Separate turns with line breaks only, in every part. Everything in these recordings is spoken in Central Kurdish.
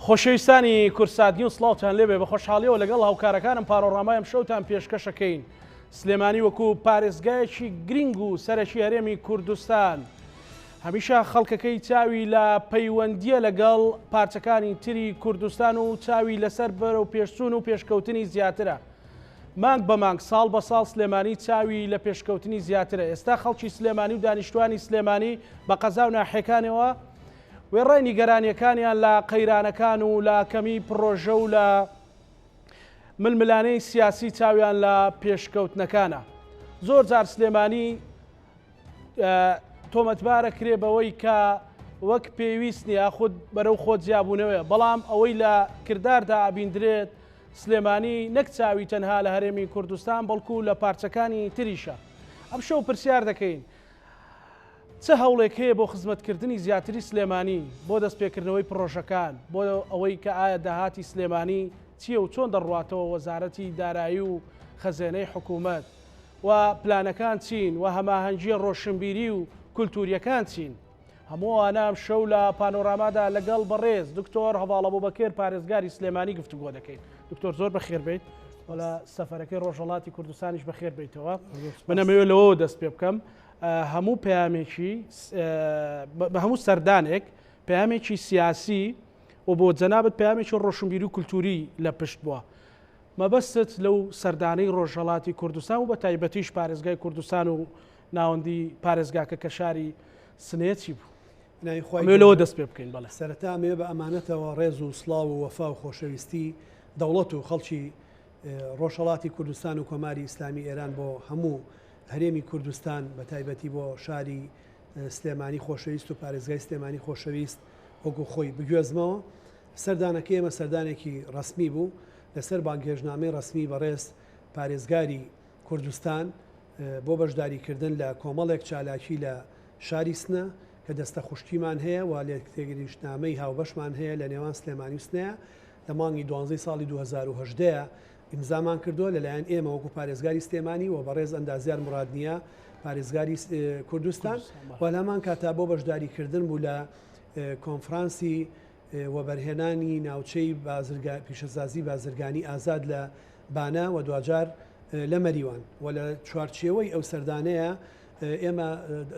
خۆشەویستانی کورسات نیوز سڵاوتان لێبێ بە خۆشحاڵیەوە لەگەڵ هاوکارەکانم پانۆڕامای شەوتان پێشکەشەکەین. سلێمانی وەکو پارێزگایەکی گرنگ و سەرەکی هەرێمی کوردستان هەمیشە خەڵکەکەی چاوی لە پەیوەندیە لەگەڵ پارچەکانی تری کوردستان و چاوی لەسەر بەرە و پێشچوون و پێشکەوتنی زیاترە. مانگ بە مانگ ساڵ بە ساڵ سلێمانی چاوی لە پێشکەوتنی زیاترە. ئێستا خەڵکی سلێمانی و دانیشتوانی سلێمانی بە قەزا و ناحیەکانەوە وێڕای نیگەرانیەکانیان لە قەیرانەکان و لە کەمی پرۆژە و لە ململانەی سیاسی چاویان لە پێشکەوتنەکانە. زۆر جار سلێمانی تۆمەتبارە کرێ بەوەی کە وەک پێویست نیە خود بەرەو خۆت جیابوونەوەیە، بەڵام ئەوەی لە کرداردا ئابیندرێت سلێمانی نەک چاوی تەنها لە هەرێمی کوردستان بەڵکو لە پارچەکانی تریشە. ئەم شەو پرسیار دەکەین چه هەوڵێک هەیە بۆ خزمەتکردنی زیاتری سلێمانی بۆ دەستپێکردنەوەی پرۆژەکان، بۆ ئەوەی کە ئایا داهاتی سلێمانی چییە و چۆن دەڕواتەوە وەزارەتی دارایی و خەزێنەی حکوومەت و پلانەکان چین و هەماهەنگیە ڕۆشنبیری و کولتوریەکان چین. هەموو ئەنام شەو لە پانۆرامادا لەگەڵ بەڕێز دکتۆر هەڤاڵ ئەبوبەکر پارێزگاری سلێمانی گفتوگۆ دەکەین. دکتۆر زۆر بەخێر بیت وەلە سەفەرەکەی ڕۆژهەڵاتی کوردستانیش بەخێر بیتەوە. من ئەمەوێت لەوە دەست پێ بکەم هەموو پەیامێکی بە هەموو سەردانێک پەیامێکی سیاسی و بۆ جەنابەت پەیامێکی ڕۆشنبیری و کولتوری لە پشت بووە. مەبەستت لەو سەردانەی ڕۆژهەڵاتی کوردستان و بە تایبەتیش پارێزگای کوردستان و ناوەندی پارێزگاکە کە شاری سنەیەتی بوو لەوە دەست پێ بکەین. بەڵێ
سەرەتا ئەمێ بە ئەمانەتەوە ڕێز و سڵاو و وەفا و خۆشەویستی دەوڵەت و خەڵکی ڕۆژهەڵاتی کوردستان و کۆماری ئیسلامی ئێران بۆ هەموو هەرێمی کوردستان بە تایبەتی بۆ شاری سلێمانی خۆشەویست و پارێزگای سلێمانی خۆشەویست وەکو خۆی بگوێزمەوە. سەردانەکەی ئێمە سەردانێکی ڕسمی بوو لەسەر بانگێژنامەی ڕسمی بەڕێز پارێزگاری کوردستان بۆ بەشداریکردن لە کۆمەڵێک چالاکی لە شاری سنە کە دەستە خوشتیمان هەیە و لێ تێگەیشتنامەی هاوبەشمان هەیە لە نێوان سلێمانی و سنەیە لە مانگی 12 ساڵی 2010 ئیمزامان کردووە لەلایەن ئێمە وەکو پارێزگاری سلێمانی و بەڕێز ئەندازیار مرادنیە پارێزگاری کوردستان و لەمان کاتا بۆ بەشداریکردن بوو لە کۆنفرانسی وەبەرهێنانی ناوچەی پیشەسازی بازرگانی ئازاد لە بانە و دوجار لە مەریوان و لە چوارچێوەی ئەو سەردانەیە ئێمە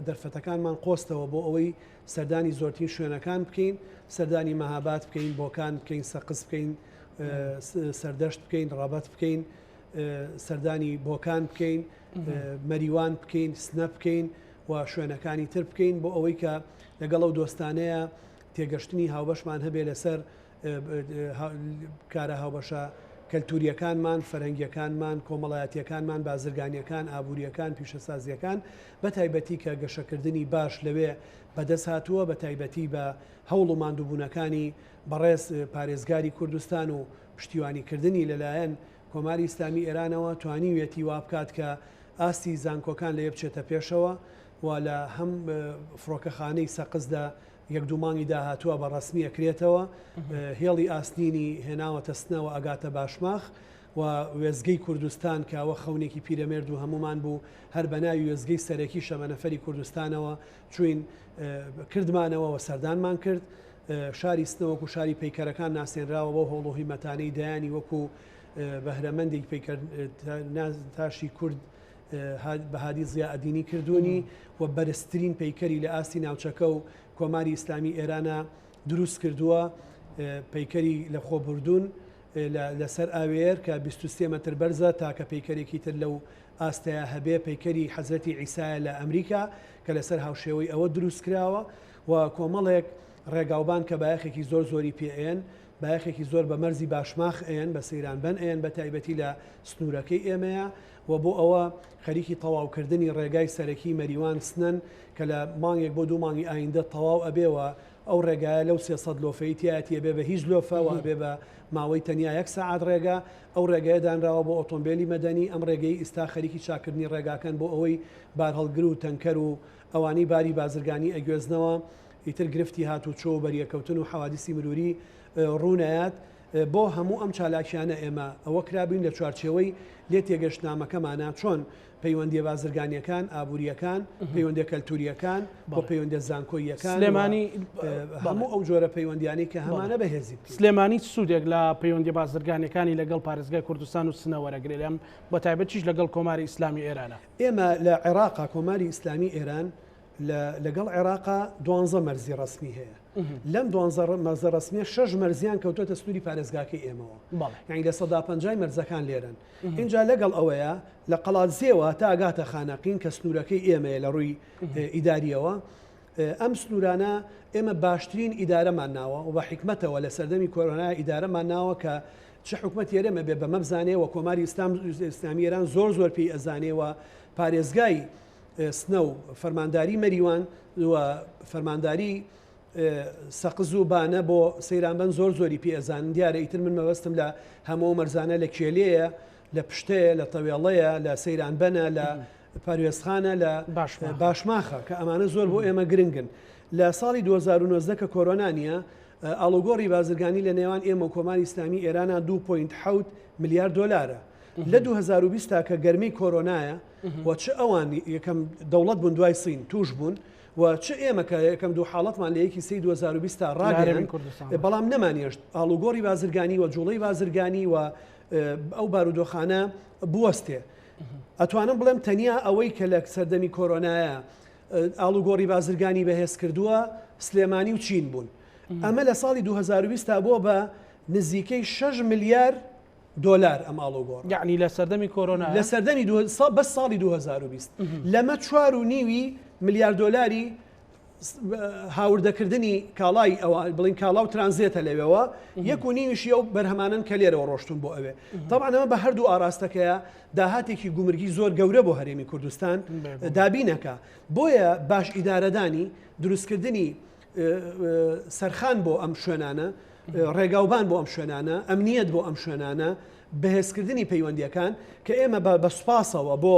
دەرفەتەکانمان قۆستەوە بۆ ئەوەی سەردانی زۆرترین شوێنەکان بکەین، سەردانی مەهاباد بکەین، بۆکان بکەین، سەقز بکەین، سەردەشت بکەین، ڕابەت بکەین، سەردانی بۆکان بکەین، مەریوان بکەین، سنە بکەین و شوێنەکانی تر بکەین بۆ ئەوەی کە لەگەڵ ئەو دۆستانەیە تێگەشتنی هاوبەشمان هەبێ لەسەر کارە هاوبەشە کەلتوریەکانمان، فەرهەنگیەکانمان، کۆمەڵایەتیەکانمان، بازرگانیەکان، ئابوووریەکان، پیشەسازیەکان بە تایبەتی کە گەشەکردنی باش لەوێ بەدەست هاتووە بە تایبەتی بە هەوڵ و ماندووبوونەکانی بەڕێز پارێزگاری کوردستان و پشتیوانیکردنی لەلایەن کۆماری ئیسلامی ئێرانەوە توانیوێتی وا بکات کە ئاستی زانکۆکان لێ بچێتە پێشەوە و لە هەم فڕۆکەخانەی سەقزدا یەک دوو مانگی داهاتووە بە ڕسمی ئەکرێتەوە هێڵی ئاستینی هێناوەتە سنەوە ئەگاتە باشماخ و وێزگەی کوردستان کاوە خەونێکی پیرەمێرد و هەمومان بوو هەر بەناوی وێزگەی سەرەکی شەمەنەفەری کوردستانەوە چوین کردمانەوە و سەردانمان کرد. شاری سنەوەکو شاری پەیکەرەکان ناسێنراوە بۆ هەوڵۆهی مەتانەی دایانی وەکو بەهرەمەندێک تاشی کورد بەهادی زیائەدینی کردوونی و بەرزترین پەیکەری لە ئاستی ناوچەکە و کۆماری ئیسلامی ئێرانە دروست کردووە، پەیکەری لە خۆبردون لەسەر ئاوێر کە 23 مەتر بەرزە تاکە پەیکەرێکی تر لەو ئاستەیە هەبێ پەیکەری حەزرەتی عیسایە لە ئەمریکا کە لەسەر هاوشێوەی ئەوە دروست کراوە و کۆمەڵێک ڕێگاوبان کە بایەخێکی زۆری پێئێن بایەخێکی زۆر بە مەرزی باشماخ ئێن بە سەیرانبەن ئێن بە تایبەتی لە سنوورەکەی ئێمەیە و بۆ ئەوە خەریکی تەواوکردنی ڕێگای سەرەکی مەریوان سنن کە لە مانگێک بۆ دوو مانگی ئایندە تەواو ئەبێەوە ئەو ڕێگایە لەو 300 لۆفەی تایەتی بێ بە هیچ لۆفەوە بێ بە ماوەی تەنیا 1 سەعات ڕێگا ئەو ڕێگایە دانراوە بۆ ئۆتۆمبیلی مەدەنی. ئەم ڕێگەی ئستا خەریکی چاکردنی ڕێگاکەن بۆ ئەوەی بار هەڵگر و تەنکەر و ئەوانەی باری بازرگانی ئەگوێزنەوە ئیتر گرفتی هاتوچۆ و بەریەکەوتن و حەوادیسی مروری ڕوونایەت بۆ هەموو ئەم چالاکیانە ئێمە ئەوە کرابووین لە چوارچێوەی لێ تێگەشتنامەکەمانە چۆن پەیوەندی بازرگانیەکان ئابوووریەکان پەیوەندی کەلتوریەکان بۆ پەیوەندی زانکۆییەکان
سلێمانی
هەموو ئەو جۆرە پەیوەندیانی کە هەمانە بەهێزی
سلێمانی سوودێک لە پەیوەندی بازرگانیەکانی لەگەڵ پارێزگای کوردستان و سنەوەرەگرێت لەم بە تایبەت چیش لەگەڵ کۆماری ئیسلامی ئێرانە
ئێمە لە عێراقا کۆماری ئیسلامی ئێران لەگەڵ عێراقا 12 مەرزی ڕسمی هەیە لەم 12 مەرزە ڕسمیە 6 مەرزیان کەوتۆتە سنووری پارێزگاکەی ئێمەوە یعنی لە 150 مەرزەکان لێرن اینجا لەگەڵ ئەوەیە لە قەڵاتزێوە تا ئاگاتە خانەقین کە سنوورەکەی ئێمەیە لە ڕووی ئیداریەوە ئەم سنوورانە ئێمە باشترین ئیدارەمان ناوە و بە حکمەتەوە لە سەردەمی کۆرۆنا ئیدارەمان ناوە کە چ حکومەت ئێرەمە بێ بەمە بزانێ و کۆماری ئیسلامی ئێران زۆر پێی ئەزانێەوە پارێزگای سنە و فەرمانداری مەریوان و فەرمانداری سەقز و بانە بۆ سەیرانبەن زۆری پێ ئەزانن دیارە ئیتر من مەبەستم لە هەموو مەرزانە لە کێلەیە لە پشتەیە لە تەوێڵەیە لە سەیرانبەنە لە پاروێزخانە لە باشماخە کە ئەمانە زۆر بۆ ئێمە گرنگن لە ساڵی 2009 کە کۆرۆنانیە ئاڵوگۆڕی بازرگانی لە نێوان ئێمە و کۆماری ئیسلامی ئێرانە 2.7 میلیارد دلارە لە 2020 کە گەرمی کۆرۆنایە و چ ئەوان یەکەم دەوڵەت بوون دوای سین توش بوون و چ ئێمە کە یەکەم دوو حاڵەتمان لە یەکی سی 2020 ڕاگەیان بەڵام نەمانێشت ئاڵوگۆڕی بازرگانی و جوڵەی بازرگانی و ئەو بارودۆخانە بوەستێ ئەتوانم بڵێم تەنیا ئەوەی کە لە سەردەمی کۆرۆنایە ئاڵوگۆڕی بازرگانی بەهێز کردووە سلێمانی و چین بوون ئەمە لە ساڵی 2020 بۆ بە نزیکەی 6 میلیارد دلار ئەم ئاڵوگۆڕ
یعنی لە سەردەمی کۆرۆنا
لە سەردەمی بەس ساڵی 2020 لەمە 4.5 میلیارد دلاری هاوردەکردنی کاڵای ئەوە بڵین کاڵا و ترانزیێتە لەوێەوە 1.5 ئەو بەرهەمانن کە لێرەوە ڕۆشتون بۆ ئەوێ طبعاەوە بە هەردوو ئاراستەکەیە داهاتێکی گومرگی زۆر گەورە بۆ هەرێمی کوردستان دابینەکە بۆیە باش ئیدارەدانی دروستکردنی سەرخان بۆ ئەم شوێنانە ڕێگاوبان بۆ ئەم شوێنانە ئەمنیەت بۆ ئەم شوێنانە بەهێزکردنی پەیوەندیەکان کە ئێمە بە سوپاسەوە بۆ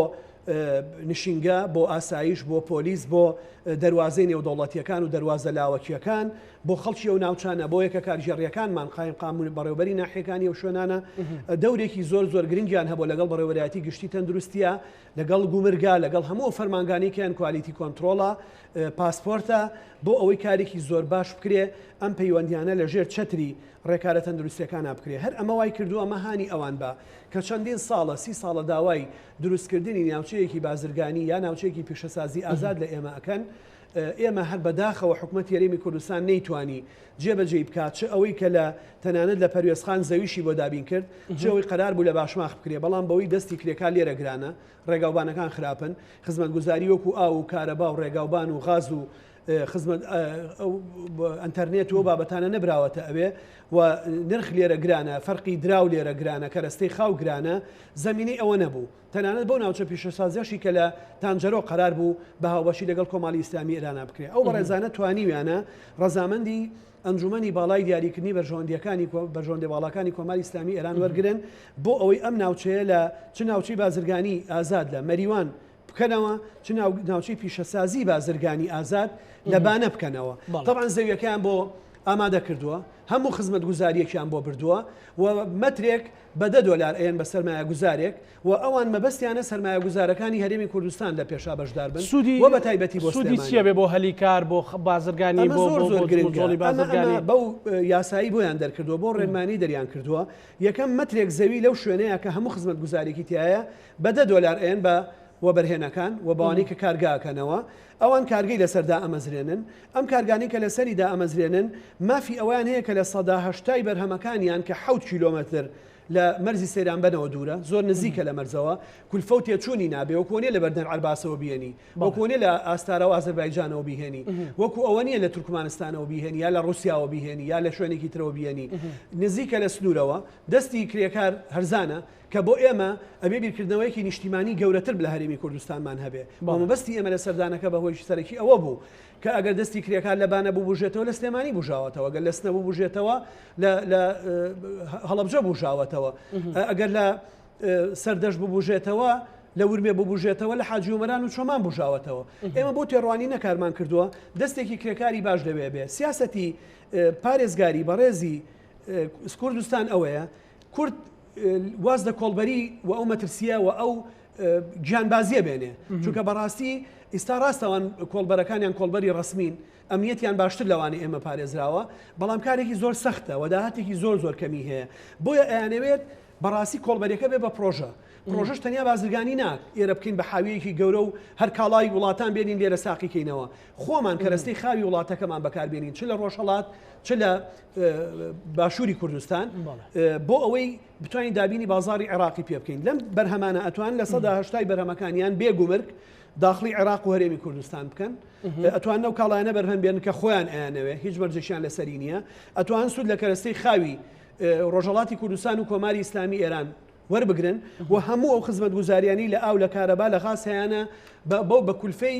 نشینگە بۆ ئاسایش بۆ پۆلیس بۆ دەواازەی نێودەوڵەتیەکان و دەواازە لاوەکیەکان بۆ خەڵکی و ناوچانە بۆ یەکە کارژێڕیەکانمان قایم قانون بەڕێوبەری ناحیەکانی و شوێنانە دەورێکی زۆر گرنگیان هەبوو لەگەڵ بەڕێوەبەتی گشتی تەندروستیە لەگەڵ گومرگا لەگەڵ هەموو فەرمانگانێکیان کوالیتی کۆنتترۆڵە پاسپۆرتە بۆ ئەوەی کارێکی زۆر باش بکرێ ئەم پەیوەندیانە لە ژێر چەتری ڕێکارە تەندروستیەکان بکرێ هەر ئەمە وای کردووە مەهانی ئەوان بە کە چەندین ساڵە 30 ساڵە داوای دروستکردنی ناوچەیەکی بازرگانی یا ناوچەیەکی پیشەسازی ئازاد لە ئێمە ئەکەن ئێمە هەر بەداخەوە حکوومەت یاریمی کوردستان نەیتوانی جێبەجێ بکات چ ئەوەی کە لە تەنانەت لە پەروێزخان زەویشی بۆ دابین کرد چەوەی قەرار بوو لە باشماخ بکرێ بەڵام بەوەی دەستی کرێکا لێرە گرانە ڕێگاوبانەکان خراپن خزمەتگوزاری وەکو ئاو و کارەبا و ڕێگاوبان و غاز و خزمەت ئەتەرنێت و بابەتانە نەبراوەتە ئەوێ و نرخ لێرە گرانە فەرقی دراو لێرە گرانە کەرەستەی خاو گرانە زەمینەی ئەوە نەبوو تەنانەت بۆ ناوچە پیشەسازیەشی کە لە تانجەرۆ قەرار بوو بە هاوبەشی لەگەڵ کۆماڵی ئیسلامی ئێران بکرێت ئەو بەڕێزانە توانیویانە ڕەزامەندی ئەنجومەنی باڵای دیاریکردنی بەرژەوەندی باڵەکانی کۆماری ئیسلامی ئێران وەرگرن بۆ ئەوەی ئەم ناوچەیە لە چ ناوچەی بازرگانی ئازاد لە مەریوان بکەنەوە چ ناوچەی پیشەسازی بازرگانی ئازاد لەبانە بکەنەوە طبعاً زەویەکەیان بۆ ئامادە کردووە هەموو خزمەت گوزاریەکیان بۆ بردووە و مەترێک بە $10 ئەیان بە سەرمایە گوزارێک و ئەوان مەبەستیانە سەرمایە گوزارەکانی هەرێمی کوردستان لە پێشا بەشدار بن و بە تایبەتی بۆ
سوودی چیە بێ بۆ هەلی کار بۆ بازرگانی بۆ بازرگانی
بەو یاسایی بۆیان دەرکردووە بۆ ڕێنمانی دەریان کردووە یەکەم مەترێک زەوی لەو شوێنەیە کە هەموو خزمەت گوزارێکی تایە بە $10 ئەیان بە وەبەرهێنەکان و باوانی کە کارگاکەنەوە ئەوان کارگەی لەسەردا ئەمەزرێنن ئەم کارگانی کە لەسەریدا ئەمەزرێنن مافی ئەویان هەیە کە لە 180 بەرهەمەکانیان کە 7 کیلۆمەتر لە مەرزی سەیران بنەوە دوورە زۆر نزیکە لە مەرزەوە کولفە و تێچوونی نابێ و کۆنیە لە بەردەن عەرباسەوە بێنی وەکۆنیە لە ئاستارە و ئازەربایجانەوە بیهێنی وەکو ئەوە نیە لە تورکمانستانەوە بیهێنی یا لە ڕوسیاوە بیهێنی یا لە شوێنێکی ترەوە بیهێنی نزیکە لە سنوورەوە دەستی کرێکار هەرزانە کە بۆ ئێمە ئەبێ بیرکردنەوەیەکی نیشتیمانی گەورەتر لە هەرێمی کوردستانمان هەبێ مەبەستی ئێمە لە سەردانەکە بەهۆی سەرەکی ئەوە بوو کە ئەگەر دەستی کرێکار لەبانە بووبژێتەوە لە سلێمانی بژاوەتەوە گەر لە سنە بووبژێتەوە لە هەڵەبجە بژاوەتەوە ئەگەر لە سەردەشت ببوژێتەوە لە ورمێ ببوژێتەوە لە حاجی ومەران و چۆمان بژاوەتەوە ئێمە بۆ تێڕوانی نەکارمان کردووە دەستێکی کرێکاری باش لەوێ بێ سیاسەتی پارێزگاری بەڕێزی کوردستان ئەوەیە کورد واز لە کۆڵبەری و ئەو مەترسیە و ئەو گیانبازیە بێنێ چونکە بەڕاستی ئێستا ڕاستەوان کۆڵبەرەکانیان کۆڵبەری ڕسمین ئەمنیەتیان باشتر لەوانی ئێمە پارێزراوە بەڵام کارێکی زۆر سەختە و داهاتێکی زۆر کەمی هەیە بۆیە ئەیانەوێت بەڕاستی کۆڵبەرەکە بێ بە پرۆژەش تەنیا بازرگانی ناک ئێرە بکەین بە حاویەکی گەورە و هەر کاڵای وڵاتان بێنین لێرە ساقیکەینەوە خۆمان کەرەستەی خاوی وڵاتەکەمان بەکاربێنین چ لە ڕۆژهەڵات چ لە باشووری کوردستان بۆ ئەوەی بتوانین دابینی بازاری عێراقی پێ بکەین لەم بەرهەمانە ئەتوان لە 180 بەرهەمەکانیان بێگومرگ داخلی عێراق و هەرێمی کوردستان بکەن ئەتوان نەو کاڵایانە بەرهەم بێن کە خۆیان ئەیانەوێ هیچ مەرجێکیان لەسەری نییە ئەتوان سوود لە کەرەستەی خاوی ڕۆژهەڵاتی کوردستان و کۆماری ئیسلامی ئێران وەربگرن و هەموو ئەو خزمەتگوزاریانی لە ئاو لە کارەبا لە غاز هەیەە بە کولفەی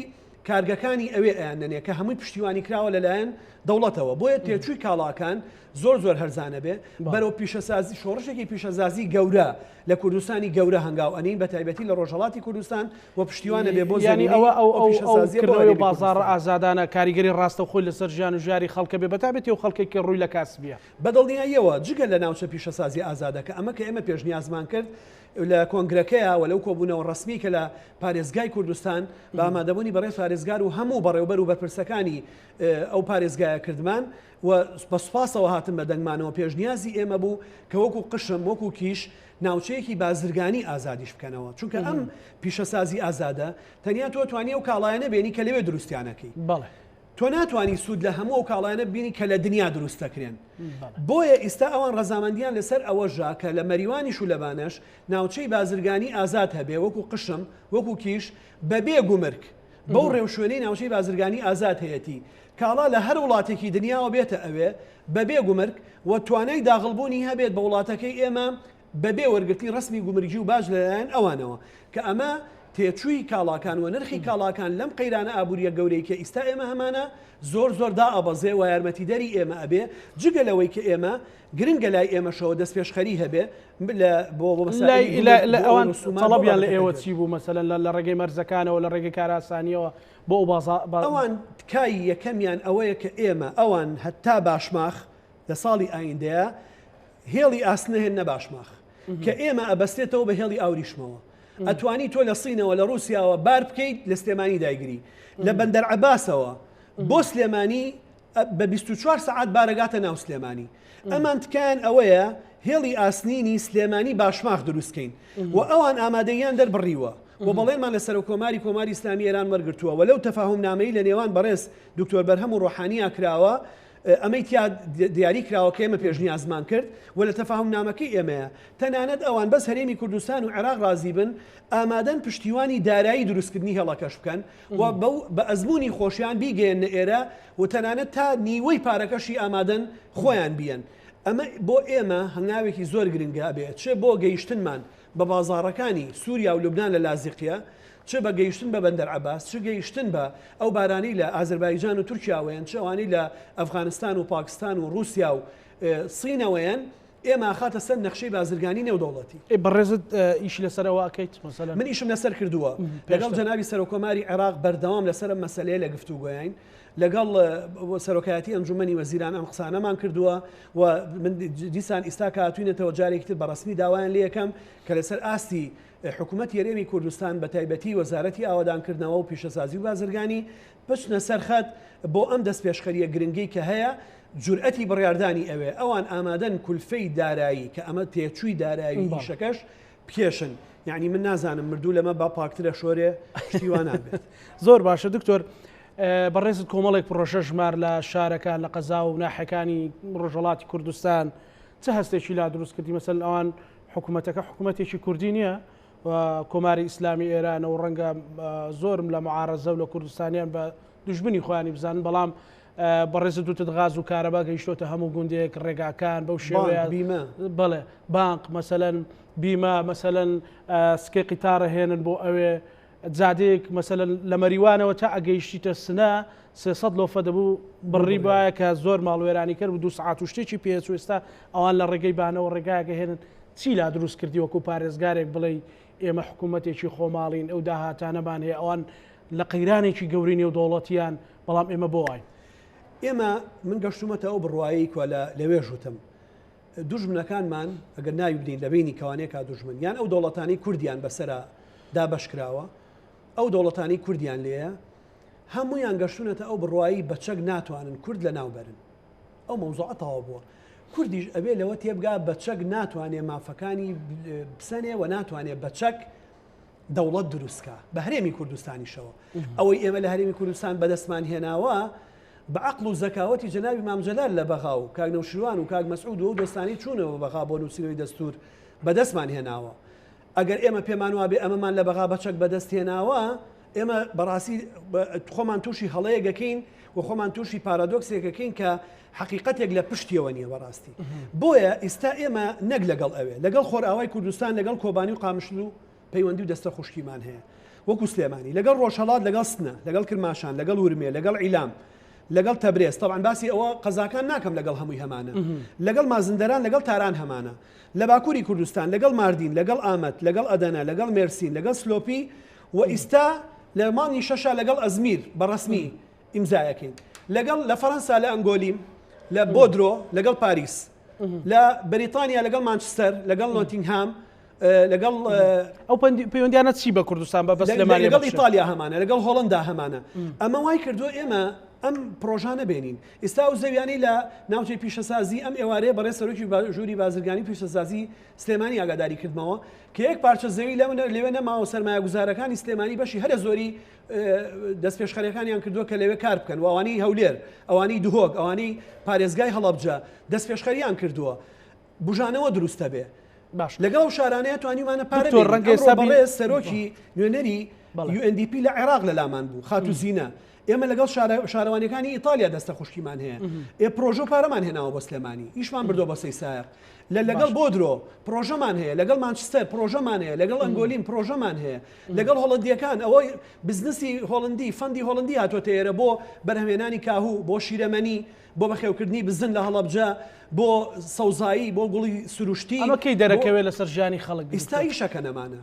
کارگەکانی ئەوێ ئەیانەنێ کە هەمووی پشتیوانی کراوە لەلایەن دەوڵەتەوە بۆیە تێچووی کاڵاکان زۆر هەرزانە بێ بەرەو پیشەسازی شۆڕشێکی پیشەسازی گەورە لە کوردستانی گەورە هەنگاو ئەنین بە تایبەتی لە ڕۆژهەڵاتی کوردستان و پشتیوانە بێ بۆ
ینی ئەوە بازار ئازادانە کاریگەری ڕاستە خۆی لەسەر ژیان و ژیاری خەڵکە بێ بەتابێتی و خەڵکێکی ڕووی لە کاسبیە
بەدڵنیاییەوە جگە لە ناوچە پیشەسازی ئازادەکە ئەمە کە ئێمە پێشنیازمان کرد لە کۆنگرەکەیە و لەو کۆبوونەوە ڕسمی کە لە پارێزگای کوردستان بە ئامادەبوونی بەڕێز پارێزگار و هەموو بەڕێوبەر و بەرپرسەکانی ئەو پارێزگایە کردمان و بە سوپاسەوە هاتم بە دەنگمانەوە پێشنیازی ئێمە بوو کە وەکو قشم وەکو کیش ناوچەیەکی بازرگانی ئازادیش بکەنەوە چونکە ئەم پیشەسازی ئازادە تەنیا تۆ توانی ئەو کاڵایانە بێنی کە لەوێ دروستیانەکەی تۆ ناتوانانی سوود لە هەموو ئەو کاڵایانە بینی کە لە دنیا دروست دەکرێن بۆیە ئێستا ئەوان ڕەزامەندیان لەسەر ئەوەژا کە لە مەریوانیش و لەبانەش ناوچەی بازرگانی ئازاد هەبێ وەکو قشم وەکو کیش بەبێ گومرگ بەو ڕێوشوێنەی ناوچەی بازرگانی ئازاد هەیەی کاڵا لە هەر وڵاتێکی دنیاوە بێتە ئەوێ بەبێ گومرگ و توانای داغڵبوونی هەبێت بە وڵاتەکەی ئێمە بەبێ وەرگرتنی ڕسمی گومرگی و باش لەلایەن ئەوانەوە کە ئەمە تێچووی کاڵاکان و نرخی کاڵاکان لەم قەیرانە ئابوووریە گەورەی کە ئیستا ئێمە هەمانە زۆر دائەبەزێ و یارمەتیدەری ئێمە ئەبێ جگە لەوەی کە ئێمە گرنگە لای ئێمەشەوە دەست پێشخەری هەبێ بۆ
ئەوان تەڵەبیان لە ئێوە چی بوو مەسەلەن لە ڕێگەی مەرزەکانەوە لە ڕێگەی کاراسانیەوە بۆ
ئەوان تکای یەکەمیان ئەوەیە کە ئێمە ئەوان هەتا باشماخ لە ساڵی ئایندەیە هێڵی ئاسنە هێن نەباشماخ کە ئێمە ئەبەستێتەوە بە هێڵی ئاوریشمەوە ئەتوانی تۆ لە سینەوە لە رووسیاوە بار بکەیت لە سلێمانی دایگری لە بەندەر عەباسەوە بۆ سلێمانی بە 24 سعات بارەگاتە ناو سلێمانی ئەمان تکایان ئەوەیە هێڵی ئاسنینی سلێمانی باشماخ دروستکەین و ئەوان ئامادەیان دەربڕیوە و بەڵێنمان لەسەر کۆماری ئیسلامی ئێران وەرگرتووە و لەو تەفاهم نامەی لە نێوان بەڕێز دکتۆر بەرهەم و ڕۆحانیا کراوە ئەمەی دیاری کراوە کە ئێمە پێشنیازمان کرد و لە تەفاهم نامەکەی ئێمەیە تەنانەت ئەوان بەس هەرێمی کوردستان و عێراق ڕازی بن ئامادەن پشتیوانی دارایی دروستکردنی هێڵەکەش بکەن و بە ئەزمموی خۆشیان بیگەێنە ئێرە و تەنانەت تا نیوەی پارەکەشی ئامادەن خۆیان بیەن ئەمە بۆ ئێمە هەنگاوێکی زۆر گرنگە بێت چێ بۆ گەیشتنمان بە بازاڕەکانی سووریا و لوبنان لە لازیقیە چ بە گەیشتن بە بەندەر عەباس چ گەیشتن بە ئەو بارانی لە ئازەربایجان و تورکیاوەیان چوانی لە ئەفغانستان و پاکستان و رووسیا و سینەوەیان ئێمە خاتە سەر نەخشەی بازرگانی نێودەوڵەتی
بەڕێزت ئیشی لەسەرەوە ئەکەیت
من ئیشم لەسەر کردووە لەگەڵ جەنابی سەرۆکۆماری عێراق بەردەوام لەسەر مەسەلەیە لە گفتوگۆیان لەگەڵ سەرۆکایەتی ئەنجومەنی وەزیران ئەم قسانەمان کردووە و من دیسان ئیستا کە هاتوینەتەوە جارێکتر بە ڕسمی داوایان لێ یەکەم کە لەسەر ئاستی حکوومەت هەرێمی کوردستان بە تایبەتی وەزارەتی ئاوادانکردنەوە و پیشەسازی و بازرگانی بچنە سەرخەت بۆ ئەم دەست پێشخەریە گرنگی کە هەیە جورئەتی بڕیاردانی ئەوێ ئەوان ئامادەن کولفەی دارایی کە ئەمە تێچووی دارایی ئیشەکەش پێشن یعنی من نازانم مردوو لەمە با پاکترە شۆرێ پشتیوان نابێت
زۆر باشە دکتۆر بەڕێزت کۆمەڵێک پرۆژە ژمار لە شارەکان لە قەزا و ناحەکانی ڕۆژهەڵاتی کوردستان چه هەستێکی لا دروست کردی مەسەن ئەوان حکوومەتەکە حکوومەتێکی کوردی نییە و کۆماری ئیسلامی ئێرانە و ڕەنگە زۆرم لە معارەزە و لە کوردستانیان بە دوژمنی خۆیانی بزانن بەڵام بەڕێزت دوتت غاز و کارەبا گەیشتۆتە هەموو گوندێک ڕێگاکان بەو شێوەیە بڵێ بانک مەسەلەن بیمە مەسەلەن سکەی قیتارە هێنن بۆ ئەوێ جادێک مەسەلەن لە مەریوانەوە تا ئەگەیشتیتە سنە 300 لۆفە دەبوو بڕی بایە کە زۆر ماڵوێرانی کرد و 2 سعات و شتێکی پێچوو ئێستا ئەوان لە ڕێگەی بانەوە ڕێگایەکە هێنن چی لا دروست کردی وەکو پارێزگارێک بڵێ ئێمە حکوومەتێکی خۆماڵین ئەو داهاتانەمان هەیە ئەوان لە قەیرانێکی گەوری نێودەوڵەتیان بەڵام ئێمە بۆ وای
ئێمە من گەشتومەتە ئەو بڕوایی کۆ لەوێ ژوتم دوژمنەکانمان ئەگەر ناوی بدەین لە بینی کەوانەیەکا دوژمن یان ئەو دەوڵەتانی کوردیان بەسرە دابەشکراوە ئەو دەوڵەتانی کوردیان لێە هەمویان گەشتونەتە ئەو بڕواایی بەچەک ناتوانن کورد لە ناوبەرن ئەو مەوزوعەتەوە بووە کوردیش ئەبێ لەوە تێبگا بەچەک ناتوانێ مافەکانی بسەنێ و ناتوانێ بەچەک دەوڵەت دروستکە بە هەرێمی کوردستانیشەوە ئەوەی ئێمە لە هەرێمی کوردستان بەدەستمان هێناوە بە عەقڵ و زەکاوەتی جەنابی مام جەلال لە بەغا و کاک نەوشیروان و کاک مەسعود و دۆستانی چوونەوە بەغا بۆ نووسینەوەی دەستور بەدەستمان هێناوە ئەگەر ئێمە پێمان وابێ ئەمەمان لە بەغا بەچەک بەدەست هێناوە ئێمە بەڕاستی خۆمان تووشی هەڵەیەکەکەین و خۆمان تووشی پارادۆکسێکەکەین کە حقیقەتێک لە پشتیەوە نییە بەڕاستی بۆیە ئێستا ئێمە نەک لەگەڵ ئەوێ لەگەڵ خۆرئاوای کوردستان لەگەڵ کۆبانی و قامشلو و پەیوەندی و دەستە خوشکیمان هەیە وەکو سلێمانی لەگەڵ ڕۆژهەڵات لەگەڵ سنە لەگەڵ کرماشان لەگەڵ ورمێ لەگەڵ عیلام لەگەڵ تەبرێز طبعاً باسی ئەوە قەزاکان ناکەم لەگەڵ هەمووی هەمانە لەگەڵ مازندەران لەگەڵ تاران هەمانە لە باکووری کوردستان لەگەڵ ماردین لەگەڵ ئامەد لەگەڵ ئەدەنە لەگەڵ مێرسین لەگەڵ سلۆپی و ئیستا لە مانگی شەشە لەگەڵ ئەزمیر بەڕەسمی ئیمزایەکەین لەگەڵ لە فەڕەنسا لە ئەنگۆلیم لە بۆدرۆ لەگەڵ پاریس لە بەریتانیا لەگەڵ مانچستەر لەگەڵ نۆتینگهام لەگەڵ
ئەو پەیوەندیانە چی بە کوردستان بە بەس لەمانێ
لەگەڵ ئیتالیا هەمانە لەگەڵ هۆڵندا هەمانە ئەمە وای کردووە ئێمە ئەم پرۆژانە بێنین ئێستا و زەویانی لە ناوچەی پیشەسازی ئەم ئێوارەیە بەڕێ سەرۆکی ژووری بازرگانی پیشەسازی سلێمانی ئاگاداری کردمەوە کە یەک پارچە زەوی لەوێ نەماوە سەرمایە گوزارەکانی سلێمانی بەشی هەرە زۆری دەست پێشخەریەکانیان کردووە کە لەوێ کار بکەن و ئەوانەی هەولێر ئەوانەی دوهۆک ئەوانەی پارێزگای هەڵەبجە دەست پێشخەریان کردووە بژانەوە دروستە بێ
باش
لەگەڵ شارانەیە توانیمانە پارە بڕێ سەرۆکی نوێنەری UNDP لە عێراق لەلامان بوو خاتو زینە ئێمە لەگەڵ شارەوانەکانی ئیتالیا دەستە خوشکیمان هەیە ئێ پرۆژە و پارەمان هێناوە بۆ سلێمانی ئیشمان بردۆ بە سەیسایە لەگەڵ بۆدرۆ پرۆژەمان هەیە لەگەڵ مانچستەر پرۆژەمان هەیە لەگەڵ ئەنگۆلیم پرۆژەمان هەیە لەگەڵ هۆڵندیەکان ئەوەی بزنسی هۆڵندی فەندی هۆڵندی هاتوۆتە ئێرە بۆ بەرهەمێنانی کاهوو بۆ شیرەمەنی بۆ بەخێوکردنی بزن لە هەڵەبجە بۆ سەوزایی بۆ گوڵی سروشتی
ئەمە کەی دەرەکەوێت لەسەر ژیانی خەڵک
ئیستا ئیشەکە نەمانە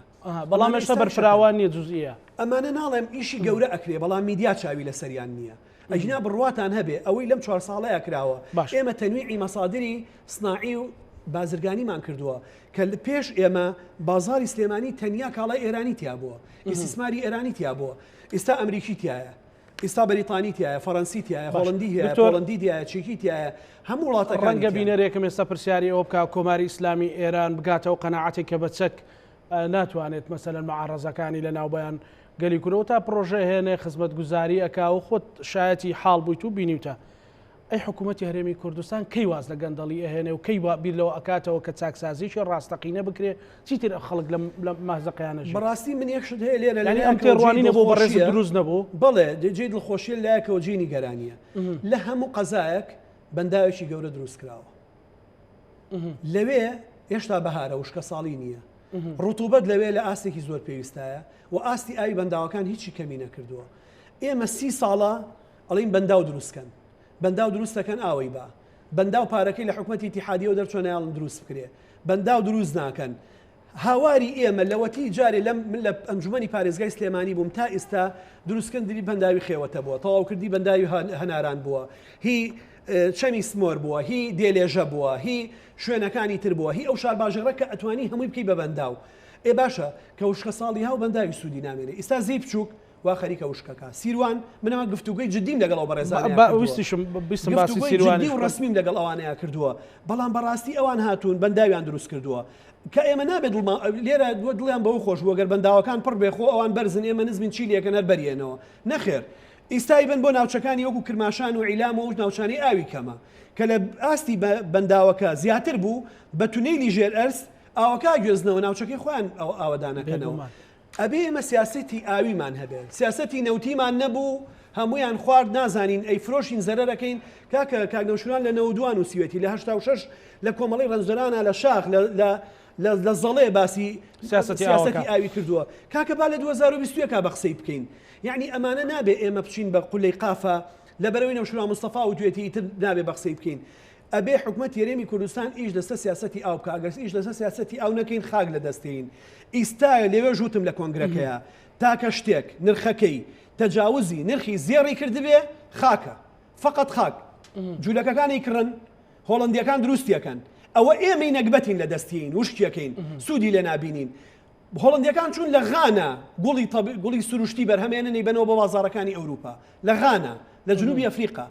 بەڵام هێشتا بەرفراوان نییە جوزئیە
ئەمانە ناڵێم ئیشی گەورە ئەکرێ بەڵام میدیا چاوی لە سەریان نییە ئەجنا بڕواتان هەبێ ئەوەی لەم 4 ساڵەیە کراوە ئێمە تەنویعی مەسادری سناعی و بازرگانیمان کردووە کە پێش ئێمە بازاری سلێمانی تەنیا کاڵای ئێرانی تیا بووە ئیسیسماری ئێرانی تیا بووە ئێستا ئەمریکی تایە ئێستا بەریتانی تایە فەڕەنسی تایە هۆڵندی هەیە هۆڵندی تایە چێکی تایە هەموو وڵاتەکان
ڕەنگە بینەرێکم ئێستا پرسیاری ئەوە بکە کۆماری ئیسلامی ئێران بگاتەوە قەناعەتێک کە بەچەک ناتوانێت مەسەلەن معارەزەکانی لە ناوبەیان گەلی کورەوە تا پرۆژە هێنێ خزمەت گوزاری ئەکا و خۆت شایەتی حاڵ بوویت و بینیوتە ئەی حکوومەتی هەرێمی کوردستان کەی واز لە گەندەڵی ئەهێنێ و کەی بیر لەوە ئەکاتەوە کە چاکسازیشی ڕاستەقینە بکرێ چیتر خەڵک لە مازەقیانە
بەڕاستی من یەکشت هەیە لێرە
ئەم تێڕوانی نەبوو بەڕێز دروست نەبوو
بەڵێ جێ دڵخۆشیە لایەکەوە جێنی گەرانیە لە هەموو قەزایەک بەنداوێکی گەورە دروست کراوە لەوێ هێشتا بەهارە وشکە ساڵی نییە ڕوتوبەت لەوێ لە ئاستێکی زۆر پێویستایە و ئاستی ئاوی بەنداوەکان هیچی کەمی نەکردووە ئێمە 30 ساڵە ئەڵین بەنداو دروستکەن بەنداو دروستەکەن ئاوەی با بەنداو پارەکەی لە حکوومەتی ئیتیحادیە و دەرچۆنەیاڵن دروست بکرێ بەنداو دروست ناکەن هاواری ئێمە لەوەتی جارێ من لە ئەنجومەنی پارێزگای سلێمانی بووم تا ئێستا دروستکردنی بەنداوی خێوەتە بووە تەواوکردی بەنداوی هەناران بووە هی چەمی سمۆر بووە هی دێلێژە بووە هی شوێنەکانی تر بووە هی ئەو شار باژێڕە کە ئەتوانی هەمووی بکەی بە بەنداو ئێ باشە کە وشکە ساڵی ها و بەنداوی سوودی نامێنێ ئێستا زەی بچووک وا خەریکە وشکەکە سیروان منەوە گفتوگوی جدیم لەگەڵەوە بەڕێزانی و ڕسمیم لەگەڵ ئەوانەیە کردووە بەڵام بەڕاستی ئەوان هاتوون بەنداویان دروست کردووە کە ئێمە نابێت لێرە دڵیان بەو خۆش بووە گەر بەنداوەکان پڕ بێخۆ ئەوان بەرزن ئێمە نزمین چیلێکە نەربەرێنەوە نەخێر ئیستای بن بۆ ناوچەکانی وەکو کرماشان و عیلام و ناوچانی ئاوی کەمە کە لە ئاستی بەنداوەکە زیاتر بوو بە تونەیلی ژێر ئەرس ئاوەکە گوێزنەوە ناوچەکەی خۆیان ئاوەدانەکەنەوە ئەبێ ئێمە سیاسەتی ئاویمان هەبێت سیاسەتی نەوتیمان نەبوو هەمویان خوارد نازانین ئەی فرۆشین زەرەرەکەین کاکە کاگنەوشوران لە 92 نووسیوێتی لە 86 لە کۆمەڵی ڕەنجدەرانە لە شاخ لە زەڵێ باسی سیاسەتی ئاوی کردووە کاکە با لە 2021 بە قسەی بکەین یعنی ئەمانە نابێ ئێمە بچین بە قولەی قافە لە بەرەوەی نەوشورا مستەفا و توێتی تر نابێ بە قسەی بکەین ئەبێ حکوومەت هەرێمی کوردستان ئیش لەسەر سیاسەتی ئاو بکە ئەگەر ئیش لەسەر سیاسەتی ئاو نەکەین خاک لە دەستین ئیستایە لێوێ ژوتم لە کۆنگرەکەیە تاکە شتێک نرخەکەی تەجاوزی نرخی زێڕی کردبێ خاکە فقط خاک جوولەکەکانی کڕن هۆڵندیەکان دروستیەکەن ئەوە ئێمەی نەکبەتین لە دەستین وشکیەکەین سوودی لێ نابینین هۆڵندیەکان چون لە غانە گوڵی سروشتی بەرهەمێننی بنەوە بە بازارەکانی ئەوروپا لە غانە لە جنوبی ئەفریقا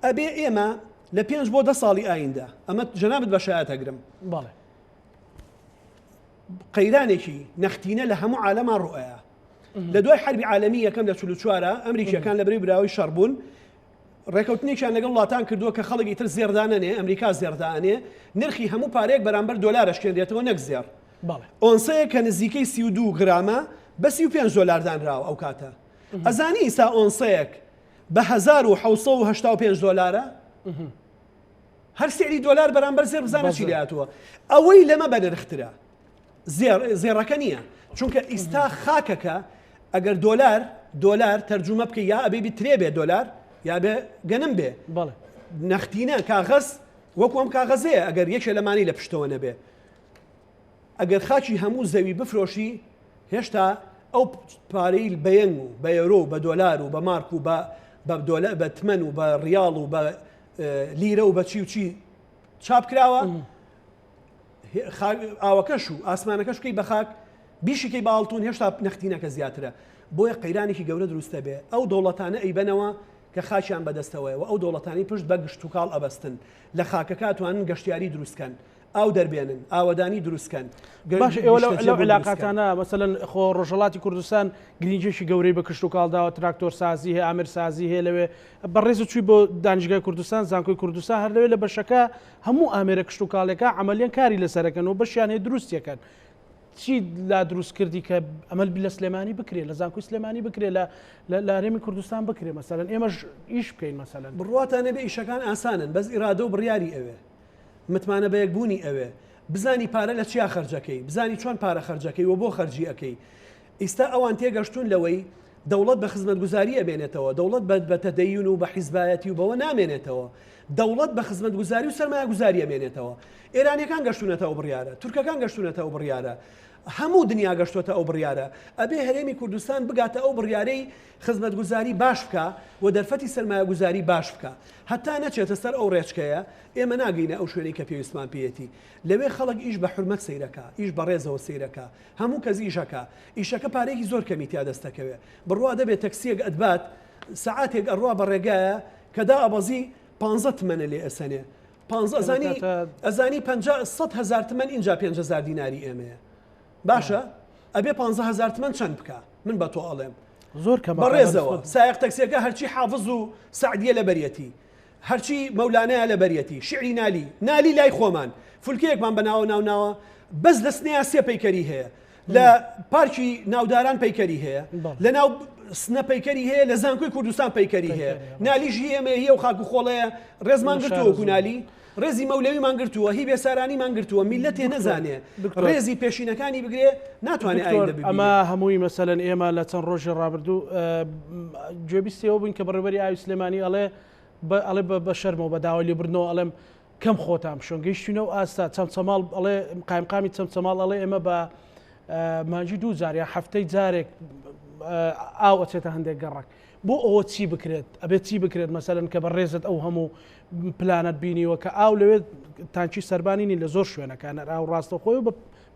ئەبێ ئێمە لە 5 بۆ 10 ساڵی ئایندا ئەمە جەنابەت بە شایەت ئەگرم قەیرانێکی نەختینە لە هەموو عالەمان ڕوئەیە لە دوای حربی عالەمی یەکەم لە 44 ئەمریکیەکان لە بەرەی براوی شەڕ بوون ڕێکەوتنێکیان لەگەڵ وڵاتان کردووە کە خەڵکی تر زێردانەنێ ئەمریکا زێردانێ نرخی هەموو پارەیەک بەرامبەر دۆلارش کێنرێتەوە نەک زێر ئۆنسەیە کە نزیکەی 32 گرامە بە 35 دۆلار دانراوە ئەو کاتە ئەزانی ئیستا ئۆنسەیەک بە 1785 دۆلارە هەر سێری دۆلار بەرامبەر زێر بزانە چی لاتووە ئەوەی لەمە بەنرخترە زێڕەکە نییە چونکە ئیستا خاکەکە ئەگەر دۆلار تەرجمە بکە یا ئەبێ ترێ بێ دۆلار یا بێ گەنم بێ نەختینە کاغەز وەکو ئەم کاغەزەیە ئەگەر یەکێ لەمانی لە پشتەوە نەبێ ئەگەر خاچی هەموو زەوی بفرۆشی هێشتا ئەو پارەی بەیەنگ و بە یۆرۆ و بە دۆلار و بە مارک و بە تمەن و بە ڕیاڵ و بە لیرە و بە چی و چی چاپ کراوە ئاوەکەش و ئاسمانەکەشکەی بە خاک بیشیکەی باڵتون هێشتا نەختینەکە زیاترە بۆیە قەیرانێکی گەورە دروستە بێ ئەو دەوڵەتانە ئەیبەنەوە کە خاچیان بەدەستەوەی و ئەو دەوڵەتانی پشت بە گشت و کاڵ ئەبەستن لە خاکەکاتوانن گەشتیاری دروستکەن ئاو دەربێنن ئاوەدانی دروستکەن
باش ئێوە لەو علاقاتانە مەسەلەن خۆ ڕۆژهەڵاتی کوردستان گرنگجێکی گەورەی بە کشت و کاڵداوە تراکتۆر سازی هەیە ئامر سازی هەیە لەوێ بەڕێز چووی بۆ دانیشگای کوردستان زانکۆی کوردستان هەر لەوێ لە بەشەکە هەموو ئامێرە کشت و کاڵێکە عملیان کاری لەسەرەکەن و بەشیان هەیە دروستیەکەن چی لا دروست کردی کە ئەمەل لە سلێمانی بکرێت لە زانکۆی سلێمانی بکرێت لە هەرێمی کوردستان بکرێت مەسەلەن ئێمەش ئیش بکەین مەسەلەن
بڕواتانە بێ ئیشەکان ئاسانن بەس ئیرادە و بڕیاری ئەوێ متمانە بە یەکبوونی ئەوێ بزانی پارە لە چیا خەرجەکەی بزانی چۆن پارە خەرجەکەی و بۆ خەرجی ئەەکەی ئیستا ئەوان تێگەشتون لەوەی دەوڵەت بە خزمەتگوزاری ئەبێنێتەوە دەوڵەت بە تەدەیون و بە حیزبایەتی و بەوە نامێنێتەوە دەوڵەت بە خزمەتگوزاری و سەرمایە گوزاری ئەمێنێتەوە ئێرانیەکان گەشتونەتەوە بڕیارە تورکەکان گەشتونەتەوە بڕیارە هەموو دنیا گەشتوتە ئەو بڕیارە ئەبێ هەرێمی کوردستان بگاتە ئەو بڕیارەی خزمەتگوزاری باش بکە و دەرفەتی سەرمایە گوزاری باش بکە هەتا نەچێتە سەر ئەو ڕێچکەیە ئێمە ناگەینە ئەو شوێنەی کە پێویستمان پێیەتی لەوێ خەڵک ئیش بە حورمەت سەیرەکە ئیش بە ڕێزەوە سەیرەکە هەموو کەس ئیشەکە پارێکی زۆر کەمیتیا دەستەکەوێ بڕوا دەبێت تەکسیەک ئەدبات سەعاتێک ئەڕوا بە ڕێگایە کەدا ئەبەزی 15 تمەنە لێ ئەسەنێ ئەزانی 100,000 تمەن اینجا 5,000 دیناری ئێمەیە باشە ئەبێ 15,000 تمەن چەند بکە من بە تۆ ئەڵێم
زۆر کەم
بەڕێزەوە سایق تەکسیەکە هەرچی حافظ و سعدیە لە بەریەتی هەرچی مەولانەیە لە بەریەتی شعری نالی لای خۆمان فولکەیەکمان بەناوە ناوناوە بەس دەستنەیە سێ پەیکەری هەیە لە پارکی ناوداران پەیکەری هەیە لە ناو سنە پەیکەری هەیە لە زانکۆی کوردستان پەیکەری هەیە نالیژی ئێمە هەیە و خاک و خۆڵەیە ڕێزمان گرتووەکو نالی ڕێزی مەولەویمان گرتووە هی بێسارانیمان گرتووە میلەتێ نەزانێ ڕێزی پێشینەکانی بگرێ ناتوانێت
ئەمە هەمووی مەسەلەن ئێمە لە چەند ڕۆژی ڕابردوو گوێبیستەوە بووین کە بەڕێوەری ئاوی سلێمانی ئەڵێ بە شەرمەوە بە داوای لێبردنەوە ئەڵێم کەم خۆتام شۆن گەیشتینەوە ئاستا چەمچەماڵ ئەڵێ قایمقامی چەمچەماڵ ئەڵێ ئێمە بە مانجی 2 جار یا هەفتەی جارێک ئاو ئەچێتە هەندێک گەڕک بۆ ئەوە چی بکرێت ئەبێت چی بکرێت مەسەلەن کە بەڕێزت ئەو هەموو پلانت بینیوە کە ئاو لەوێت تانچی سەربانینی لە زۆر شوێنەکان ئاو ڕاستە خۆی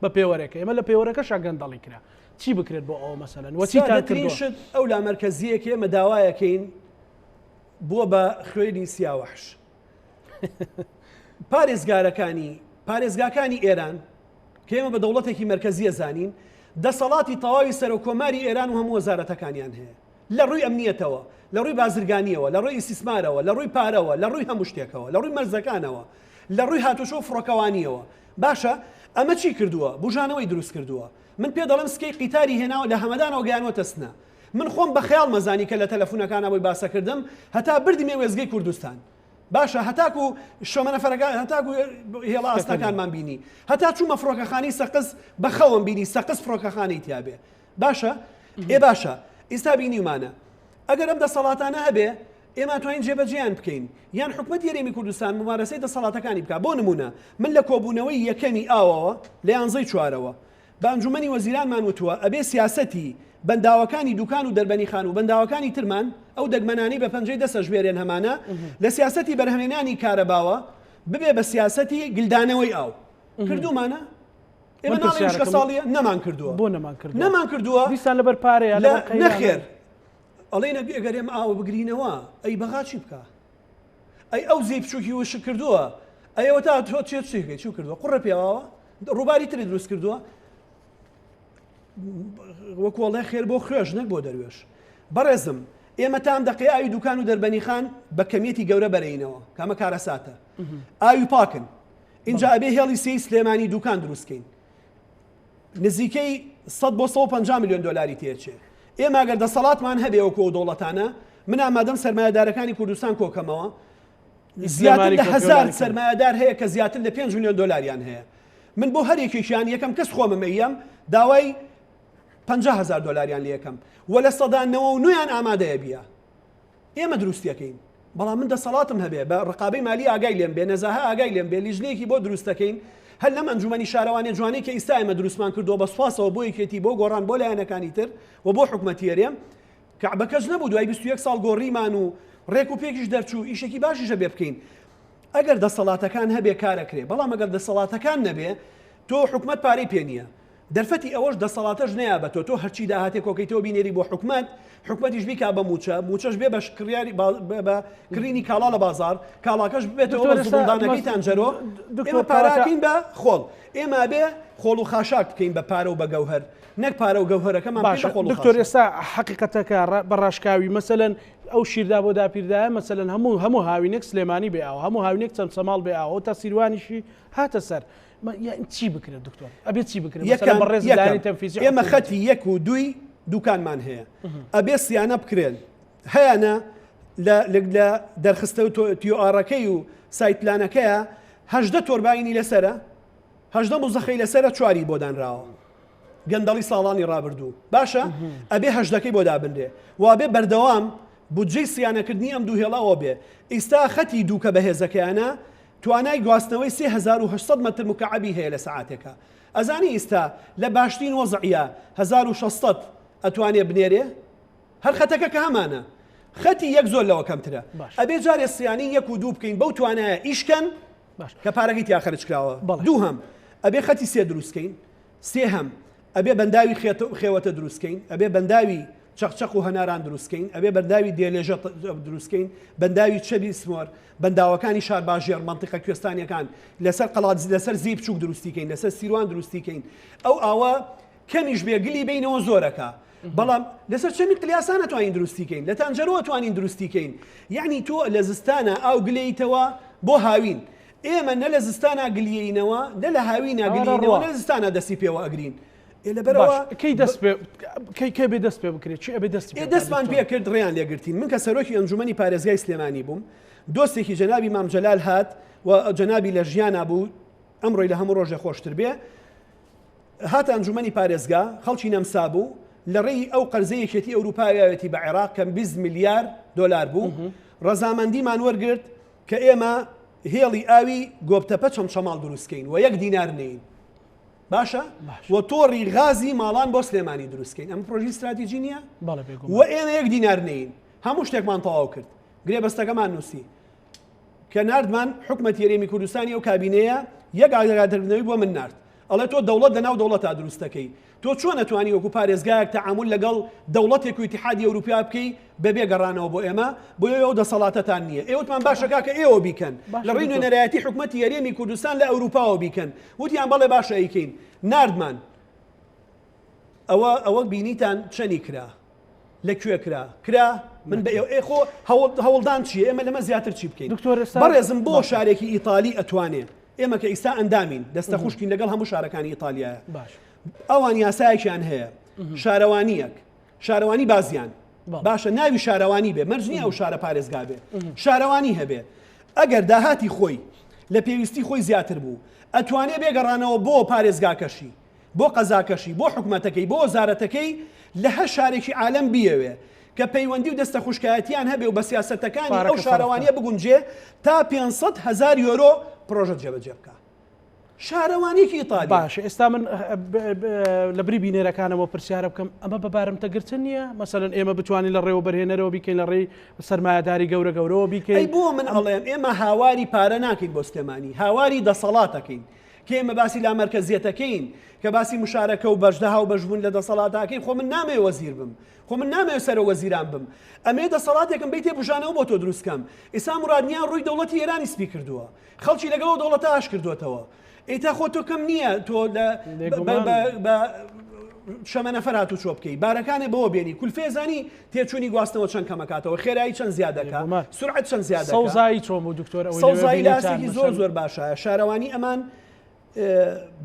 بە پێوەرەکە ئێمە لە پێوەرەکەش گەندەڵی کرا چی بکرێت بۆ ئەوە مەسەلەن
وەچیتانشت ئەو لا مەرکەزیەکە ئێمە داوایەکەین بووە بە خوێنی سیاوەحش پارێزگاکانی ئێران کە ئێمە بە دەوڵەتێکی مەرکەزیە زانین دەسەڵاتی تەواوی سەرۆکۆماری ئێران و هەموو وەزارەتەکانیان هەیە لە ڕووی ئەمنیەتەوە لە ڕووی بازرگانیەوە لە ڕووی ئیسیسمارەوە لە ڕووی پارەوە لە ڕووی هەموو شتێکەوە لە ڕووی مەرزەکانەوە لە ڕووی هاتوچۆ فڕۆکەوانیەوە باشە ئەمە چی کردووە بژانەوەی دروست کردووە من پێ دەڵم سکەی قیتاری هێناوە لە هەمەدانەوە گەیانوەتە سنە من خۆم بە خەیاڵ مەزانی کە لە تەلەفۆنەکانەوەی باسە کردم هەتا بردیمێ وێزگەی کوردستان باشە هەتاکو شۆمەنەفەرەکان هەتاکو هێڵا ئاستەکانمان بینی هەتا چوومە فڕۆکەخانی سەقز بە خەوم بینی سەقز فڕۆکەخانەی تیابێ باشە باشە ئێستا بینیمانە ئەگەر ئەم دەسەڵاتانە هەبێ ئێمە توانین جێبەجێیان بکەین یان حکومەت هەرێمی کوردستان ممارەسەی دەسەڵاتەکانی بکە بۆ نمونە من لە کۆبوونەوەی یەکەمی ئاوەوە لە 11 بە ئەنجومەنی وەزیرانمان وتووە ئەبێ سیاسەتی بەنداوەکانی دوکان و دەربەنی خان و بەنداوەکانی ترمان ئەو دەگمەنانی بە پەنجەی دەسە ژوێرێن هەمانە لە سیاسەتی بەرهەمێنانی کارەباوە ببێ بە سیاسەتی گلدانەوەی ئاو کردومانە ئێمە ناڵێ ساڵیە نەمان کردووە
بۆ
نەمان کردووە
دیسان لەبەر پارەیە
نەخێر ئەڵێ ئەگەر ئێمە ئاوە بگرینەوە ئەی بەغا چی بکە ئەی ئەو زەی بچووکی وش کردووە ئەوە تا تۆ چێ چی کردووە قوڕە پێواوە ڕووباری تری دروست کردووە وەکوڵێ خێر بۆ خوێژ نەک بۆ دەروێش بەڕێزم ئێمە تام دقی ئاوی دوکان و دەربەنی خان بە کەمیەتی گەورە بەرەینەوە کامە کارەساتە ئاوی پاکن اینجا ئەبێ هێڵی سی سلێمانی دوکان دروستکەین نزیکەی 100 بۆ 150 میلیۆن دلاری تێچێ ئێمە ئەگەر دەسەڵاتمان هەبێ وەکو دەوڵەتانە من ئامادەم سەرمایه‌دارەکانی کوردستان کۆکەمەوە زیاتر لە 1000 سەرمایه‌دار هەیە کە زیاتر لە 5 میلیۆن دلاریان هەیە من بۆ هەر یەکێکیان یەکەم کەس خۆمم ئەیەم داوای 50,000 دلاریان لە یەکەم وە لە سەدانەوە و نویان ئامادەیە بیە ئێمە دروستیەکەین بەڵام من دەسەڵاتم هەبێ بە ڕقابەی مالی ئاگای لێم بێ نەزاهە ئاگای لێم بێ لیژنەیەکی بۆ دروستەکەین هەر لەم ئەنجومەنی شارەوانی جوانەی کە ئێستا ئێمە دروستمان کردووە بە سوپاسەوە بۆ یەکێتی بۆ گۆڕان بۆ لایەنەکانی تر و بۆ حکومەتیەرێم کەعبەکەش نەبوو دوای 21 ساڵ گۆڕیمان و ڕێک و پێکیش دەرچوو ئیشێکی باشیشە بێ بکەین ئەگەر دەسەڵاتەکان هەبێ کارەکرێ بەڵام ئەگەر دەسەڵاتەکان نەبێ تۆ حکومەت پارەی پێ نییە دەرفەتی ئەوەش دەسەڵاتەش نەیابەتۆ تۆ هەرچی داهاتێ کۆکەیتەوە بینێری بۆ حکومەتیش بیکا بە موچەش بێ بە کڕیاری بە کڕینی کاڵا لە بازار کاڵاکەش بێتەوە زڵدانەکەی تانجەرۆ ئێمە پاراکەین بە خۆڵ ئێمە بێ خۆڵ و خاشاک بکەین بە پارە و بە گەوهر نەک پارە و گەوهرەکەمان باشە
دکتۆر ئێستا حقیقەتەکە بەڕاشکاوی مەسەلەن ئەو شیردا بۆ داپیردایە مەسەلەن هەموو هاوینێک سلێمانی بێ ئەو هەموو هاوینێک چەند سەماڵ بێ ئەو تا سیروانیشی هاتە سەر چی بکرێت دکتۆر ئەبێت چی بکرێت
ئێمە خەتی یەک و دوی دوکانمان هەیە ئەبێ سیانە بکرێن هەیەە لە دەرخستە و تیۆئارەکەی و سایتپلانەکەیە 18 تۆرباینی لەسرە 18 مزەخەی لەسرە چواری بۆ دانراوە گەندەڵی ساڵانی ڕابردوو باشە ئەبێ هەژدەکەی بۆ دابندێ وابێ بەردەوام بودجەی سیانەکردنی ئەم دوو هێڵاوە بێ ئێستا خەتی دووکە بەهێزەکەیانە توانای گواستنەوەی 3800 متر مکعبی هەیە لە سەعاتێکە ئەزانی ئێستا لە باشترین وەزعیە 1600 ئەتوانێ بنێرێ هەر خەتەکە کە هەمانە خەتی یەک زۆر لەوە کەمترە ئەبێ جارێ سیانی یەک و دوو بکەین بەو توانایە ئیشکەن کە پارەکەی تیا خەرج کراوە دوو هەم ئەبێ خەتی سێ دروستکەین سێ هەم ئەبێ بەنداوی خێوەتە دروستکەین ئەبێ بەنداوی چەقچەق و هەناران دروستکەین ئەبێ بەنداوی دێلێژە دروستکەین بەنداوی چەبی سمۆر بەنداوەکانی شار باژێر منتیقە کوێستانیەکان لەسەر قەڵات لەسەر زی بچووک دروستیکەین لەسەر سیروان دروستیکەین ئەو ئاوە کەمیش بێگلی بینەوە زۆرەکە بەڵام لەسەر چەمی قلیاسانە توانین دروستیکەین لە تانجەرەوە توانین دروستیکەین یعنی تۆ لە زستانە ئاو گلەیتەوە بۆ هاوین ئێمە نە لە زستانە گلیینەوە نە لە هاوینە گلیینەوە نە زستانە دەستی پێوە ئەگرین
کەی بێ دەست پێ بکرێت چی ئەبێ
دەستمان پێ کرد ڕێیان لێگرتین من کە سەرۆکی ئەنجومەنی پارێزگای سلێمانی بووم دۆستێکی جەنابی مام جەلال هات و جەنابی لە ژیانە بوو ئەمڕۆی لە هەموو ڕۆژێ خۆشتر بێ هات ئەنجومەنی پارێزگا خەڵکی نەمسا بوو لە ڕێی ئەو قەرزەی یەکێتی ئەوروپایەتی بە عێراق کەم 20 میلیارد دلار بوو ڕەزامەندیمان وەرگرت کە ئێمە هێڵی ئاوی گۆبتەپە چەمچەماڵ دروستکەین و 1 دینار نین باشە و تۆڕی غازی ماڵان بۆ سلێمانی دروستکەین ئەم پرۆژی استراتیژی نییە و ئێمە 1 دینار نین هەموو شتێکمان تەواو کرد گرێ بەستەکەمان نووسی کە ناردمان حکومەتی هەرێمی کوردستانی ئەو کابینەیە یەک ئاگادارکردنەوەی بۆ من نارد ئەڵێ تۆ دەوڵەت لەناو دەوڵەتە دروستەکەی تۆ چۆن نەتوانی وەکو پارێزگایەک تەعامل لەگەڵ دەوڵەتێک و ئیتیحادی ئەوروپیا بکەی بەبێ گەڕانەوە بۆ ئێمە بۆ ئێوە دەسەڵاتەتان نییە ئێوەتمان باشەکە کە ئێوە بیکەن لە ڕێی نوێنەرایەتی حکومەتی هەرێمی کوردستان لە ئەوروپاوە بیکەن وتیان بەڵێ باشە ئەیکەین ناردمان ئەوە بینیتان چەنی کرا لەکوێ کرا من بە ئێخۆ هەوڵدان چیە ئێمە لەمە زیاتر چی بکەین بەڕێزم بۆ شارێکی ئیتالی ئەتوانێت ئێمە کە ئیستا ئەندامین دەستە خوشکین لەگەڵ هەموو شارەکانی ئیتالیایە ئەوان یاسایەکیان هەیە شارەوانیەک شارەوانی بازیان باشە ناوی شارەوانی بێ مەرجنی ئەو شارە پارێزگا بێ شارەوانی هەبێ ئەگەر داهاتی خۆی لە پێویستی خۆی زیاتر بوو ئەتوانێ بێگەڕانەوە بۆ پارێزگاکەشی بۆ قەزاکەشی بۆ حکومەتەکەی بۆ وەزارەتەکەی لە هەر شارێکی عالەم بیەوێ کە پەیوەندی و دەستە خوشکایەتیان هەبێ و بە سیاسەتەکانی ئەو شارەوانیە بگونجێ تا 500,000 یۆرۆ پرۆژە جێبەجێ بکە شارەوانێکی ئیتالی
باش ئێستا من لە بری بینێرەکانەوە پرسیارە بکەم ئەمە بەبارم تەگرتن نییە مەسەلەن ئێمە بتوانین لە ڕێوە بەرهێنەرەوە بیکەین لە ڕێی سەرمایهداری گەورەوە بیکەین
بۆ من ئەڵێم ئێمە هاواری پارە ناکەین بۆ سلێمانی هاواری دەسەڵاتەکەین کە ئێمە باسی لا مەرکەزیەتەکەین کە باسی مشارەکە و بەشدەها و بەشبوون لە دەسەڵاتەکەین خۆ من نامەوێت وەزیر بم خۆ من نامەوێت سەرۆ وەزیران بم ئەمێ دەسەڵاتێکم بیت تێبژانەوە بۆ تۆ دروستکەم ئێستا مورادنیان ڕووی دەوڵەتی ئێرانی سپی کردووە خەڵکی لەگەڵ دەوڵەتە ئاش کردوێتەوە ئێتا خۆ تۆ کەم نییە تۆ شەمە نەفەر هاتوو چۆ بکەی بارەکانێ بەوە بێنی کولفێزانی تێچوونی گواستنەوە چەند کەمەکاتەوە خێرایی چەند زیادەکە سرعەت چەند زیادە
سەوزایی چۆم و دکتۆر
سەوزایی لاسێکی زۆر باشە شارەوانی ئەمان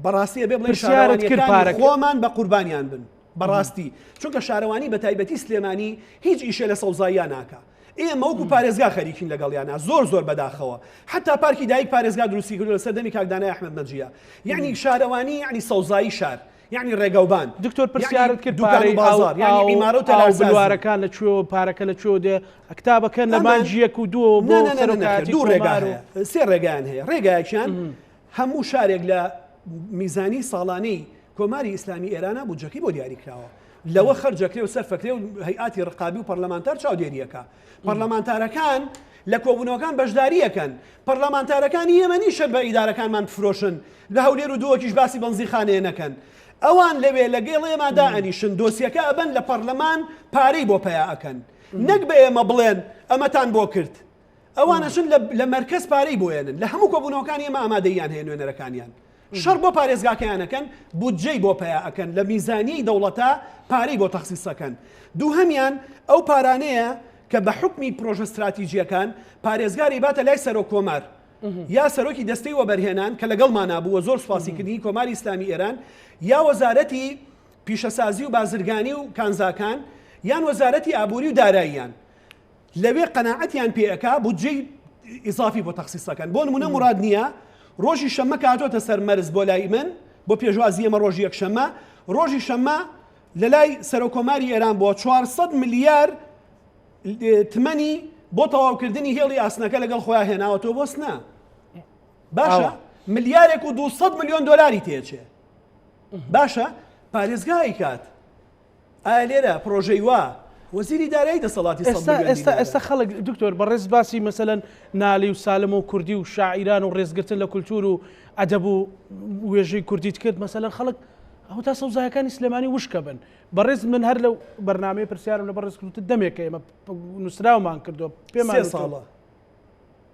بەڕاستی بێ بڵێن شارەوانیەکانی خۆمان بە قوربانیان بن بەڕاستی چونکە شارەوانی بە تایبەتی سلێمانی هیچ ئیشە لە سەوزاییان ناکە ئێمە وەکو پارێزگا خەریکین لەگەڵیانە زۆر بەداخەوە حتا پارکی دایک پارێزگا دروستی کردو لەسەر دەمی کاکدانای ئەحمەد مەجیە یعنی شارەوانی یعنی سەوزایی شار یعنی ڕێگەوبان
دکتۆر پرسیارت کرد
پارەی بازار یعنی ئیمارە و
تەلارزارەکان لەکوێوە پارەکە لەکوێوە دێ کتابەکە لە مانجیەک و دووە بۆ سەرۆکاتی
دوو ڕێگا هەیە سێ ڕێگایان هەیە ڕێگایەکیان هەموو شارێک لە میزانی ساڵانەی کۆماری ئیسلامی ئێرانە بودجەکەی بۆ دیاری کراوە لەوە خەرجەکرێ و سەرفەکرێ و هەیئاتی ڕقابی و پەرلەمانتار چاودێریەکە پەرلەمانتارەکان لە کۆبوونەوەکان بەشداریەکەن پەرلەمانتارەکانی ئێمە نیشە بە ئیدارەکانمان بفرۆشن لە هەولێر و دووەکیش باسی بەنزیخانەیە نەکەن ئەوان لەوێ لەگەڵ ئێمەدا ئەنیشن دۆسیەکە ئەبەن لە پەرلەمان پارەی بۆ پیا ئەکەن نەک بە ئێمە بڵێن ئەمەتان بۆ کرد ئەوانەشن لە مەرکەز پارەی بۆ هێنن لە هەموو کۆبوونەوەکانی ئێمە ئامادەیان هەیە نوێنەرەکانیان شەڕ بۆ پارێزگاکەیانەکەن بودجەی بۆ پیا ئەکەن لە میزانیەی دەوڵەتە پارەی بۆ تەخسیسەکەن دووهەمیان ئەو پارانەیە کە بە حکمی پرۆژە استراتیژیەکان پارێزگاری باتە لای سەرۆک کۆمار یا سەرۆکی دەستەی وەبەرهێنان کە لەگەڵمان نابووە زۆر سوپاسیکردنی کۆماری ئیسلامی ئێران یا وەزارەتی پیشەسازی و بازرگانی و کانزاکان یان وەزارەتی ئابووری و داراییان لەوێ قەناعەتیان پێەکا بودجەی ئیزافی بۆ تەخسیسەکەن بۆ نمونە موراد نییە ڕۆژی شەممە کاتۆتە سەر مەرز بۆ لای من بۆ پێشوازی ئێمە ڕۆژی یەکشەممە ڕۆژی شەممە لە لای سەرۆکۆماری ئێران بۆ 400 ملیار تمەنی بۆ تەواوکردنی هێڵی ئاسنەکە لەگەڵ خۆیان هێناوەتەوە بۆستنا باشە ملیارێک و 200 میلیۆن دۆلاری تێچێ باشە پارێزگای کات ئایا لێرە پرۆژەی وا وەزیری دارایی دەسەڵاتی
ئێستا خەڵک دکتۆر بەڕێز باسی مەسەلەن نالی و سالم و کوردی و شاعیران و ڕێزگرتن لە کولتور و ئەدەب و وێژەی کوردیت کرد مەسەلەن خەڵک ئەو تا سەوزایەکانی سلێمانی وشکە بن بەڕێز من هەر لەو بەرنامەی پرسیارم لە بەڕێزکردوت دەمێکە ئێمە نووسراومان کردووە پێمان
ساڵە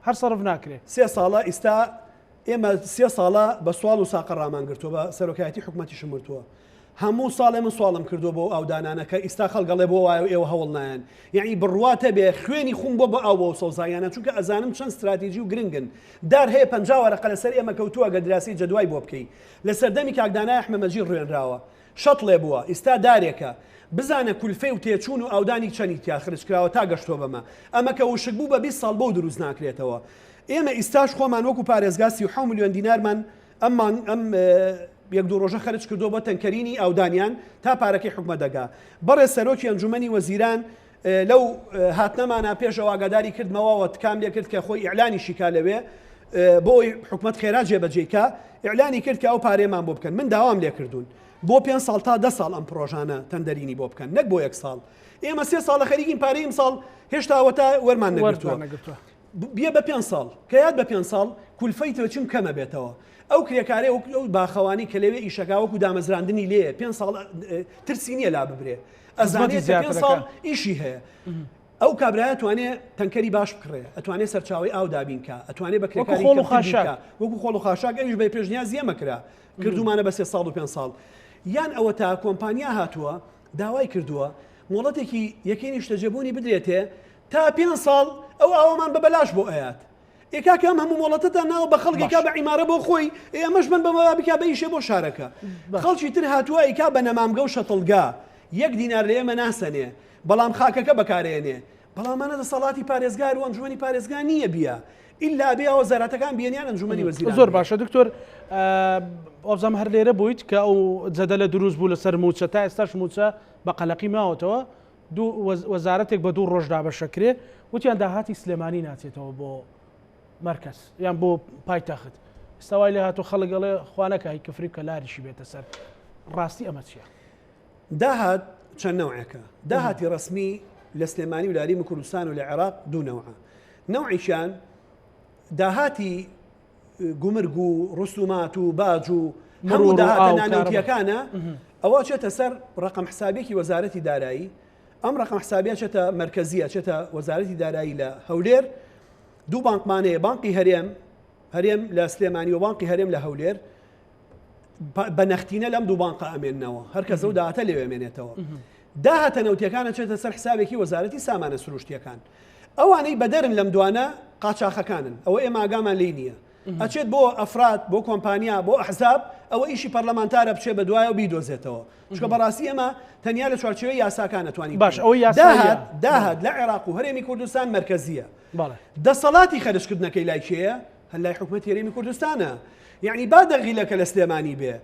هەر سەرف ناکرێت
3 ساڵە ئێستا ئێمە 3 ساڵە بە سوال و ساقە ڕامان گرتووە بە سەرۆکایەتی حکومەتی شمرتووە هەموو ساڵێ من سوالم کردو بۆ ئەودانانەکە ئیستا خەڵگەڵێ بۆ وایە ئێوە هەوڵ نایەن یعنی بڕواتە بێ خوێنی خۆم بۆ ئەو بۆ سەوزایانە چونکە ئەزانم چەند استراتیژی و گرنگن دار هەیە 50 وەرەقە لەسەر ئێمە کەوتووە گەدراسی جەدوای بۆ بکەی لەسەر دەمی کاکدانای ئەحمەد مەجید ڕوێنراوە شەط لێ بووە ئیستا دارێکە بزانە کولفەی و تێچوون و ئەودانی چەندی تیا خرج کراوە تا گەشتۆ بەمە ئەمە کە وشک بوو بە 20 ساڵ بۆ دروست ناکرێتەوە ئێمە ئیستاش خۆمان وەکو پارێزگا 37 میلیۆن دینارمان ئەم یەک دوو ڕۆژە خەرج کردو بۆ تەنکەرینی ئەودانیان تا پارەکەی حکومە دەگا بەڕێز سەرۆکی ئەنجومەنی وەزیران لەو هاتنەمانە پێشەوە ئاگاداری کردمەوە تکام لێ کرد کە خۆی ئیعلانیشی کا لەوێ بۆی حکومەت خێرا جێبەجێکە ئیعلانی کرد کە ئەو پارێمان بۆ بکەن من داوام لێ کردوون بۆ 5 ساڵ تا 10 ساڵ ئەم پرۆژانە تەندەرینی بۆ بکەن نەک بۆ 1 ساڵ ئێمە 3 ساڵە خەریکین پارەی ئەمساڵ هێشتاوەتا وەرمان نەگرتووە بێ بە 5 ساڵ کە یاد بە 5 ساڵ کولفەی تۆچیم کەمە بێتەوە ئەو کرێکارێ ئەو باخەوانی کە لەوێ ئیشەکاوەکو دامەزراندنی لێ 5 ساڵ ترسی نییە لا ببرێ ئەزانێت 5 ساڵ ئیشی هەیە ئەو کابرایە ئەتوانێت تەنکەری باش بکڕێ ئەتوانێت سەرچاوی ئاو دابینکە ئەتوانێت بە کرێکاری وەکو خۆڵ و خاشاک ئەویش بە پێشنیازی ئەمەکرا کردومانە بە 3 ساڵ و 5 ساڵ یان ئەوە تا کۆمپانیا هاتووە داوای کردووە مۆڵەتێکی یەکەی نیشتەجێبوونی بدرێتێ تا 5 ساڵ ئەو ئاوامان بە بەلاش بۆ ئەیات ئێکاکە ئەم هەموو مۆڵەتەتە ناو بە خەڵکێکا بە عیمارە بۆ خۆی ئێمەش من بەمەوا بکا بە ئیشێ بۆ شارەکە خەڵکی تر هاتووە ئیکا بە نەمامگە و شەتڵگا 1 دینار لە ئێمە ناسەنێ بەڵام خاکەکە بەکارێنێ بەڵامانە دەسەڵاتی پارێزگار و ئەنجومەنی پارێزگا نییە بیە ئیلا بێ وەزارەتەکان بێنیان ئەنجومەنی وەزیران
زۆر باشە دکتۆر ئەوزەم هەر لێرە بوویت کە ئەو جەدەلە دروست بوو لەسەر موچە تا ئێستاش موچە بە قەلەقی ماوەتەوە وەزارەتێک بە 2 ڕۆژ دابەشەکرێ وتیان داهاتی سلێمانی ناچێتەوە بۆ مرکز یان بۆ پایتەخت ئێستاوای لێ هاتو خەڵگەڵێ خوانەکە هی کفری کە لاریشی بێتە سەر ڕاستی ئەمە چیە؟
داهات چەند نەوعەکە داهاتی ڕسمی لە سلێمانی و لاریمی کوردستان و لە عێراق دوو نەوعە نەوعیشان داهاتی گومرگ و ڕسومات و باج و هەموو داهاتە نانەوتیەکانە ئەوە چێتە سەر ڕقم حسابێکی وەزارەتی دارایی ئەم ڕقم حسابیە چێتە مرکزیە چێتە وەزارەتی دارایی لە هەولێر دوو بانکمانەیە بانقی هەرێم لە سلێمانی و بانقی هەرێم لە هەولێر بە نەختینە لەم دوو بانقە ئەمێننەوە هەرکەس ئەو داهاتە لێوێ ئەمێنێتەوە داهاتە نەوتیەکانە چێتە سەر حسابێکی وەزارەتی سامانە سروشتیەکان ئەوانەی بەدەرن لەم دوانە قاچاخەکانن ئەوە ئێمە ئاگامان لێی نییە ئەچێت بۆ ئەفراد بۆ کۆمپانیا بۆ ئەحزاب ئەوە ئیشی پەرلەمانتارە بچێ بە دوایە و بیدۆزێتەوە چکە بەڕاستی ئەمە تەنیا لە چوارچێوەی یاساکان نەتوانین
باش ئەوەی
داهات لە عێراق و هەرێمی کوردستان مرکزیە دەسەڵاتی خەرجکردنەکەی لای کێیە هەر لای حکومەتی هەرێمی کوردستانە یعنی با دەغیلەکە لە سلێمانی بێ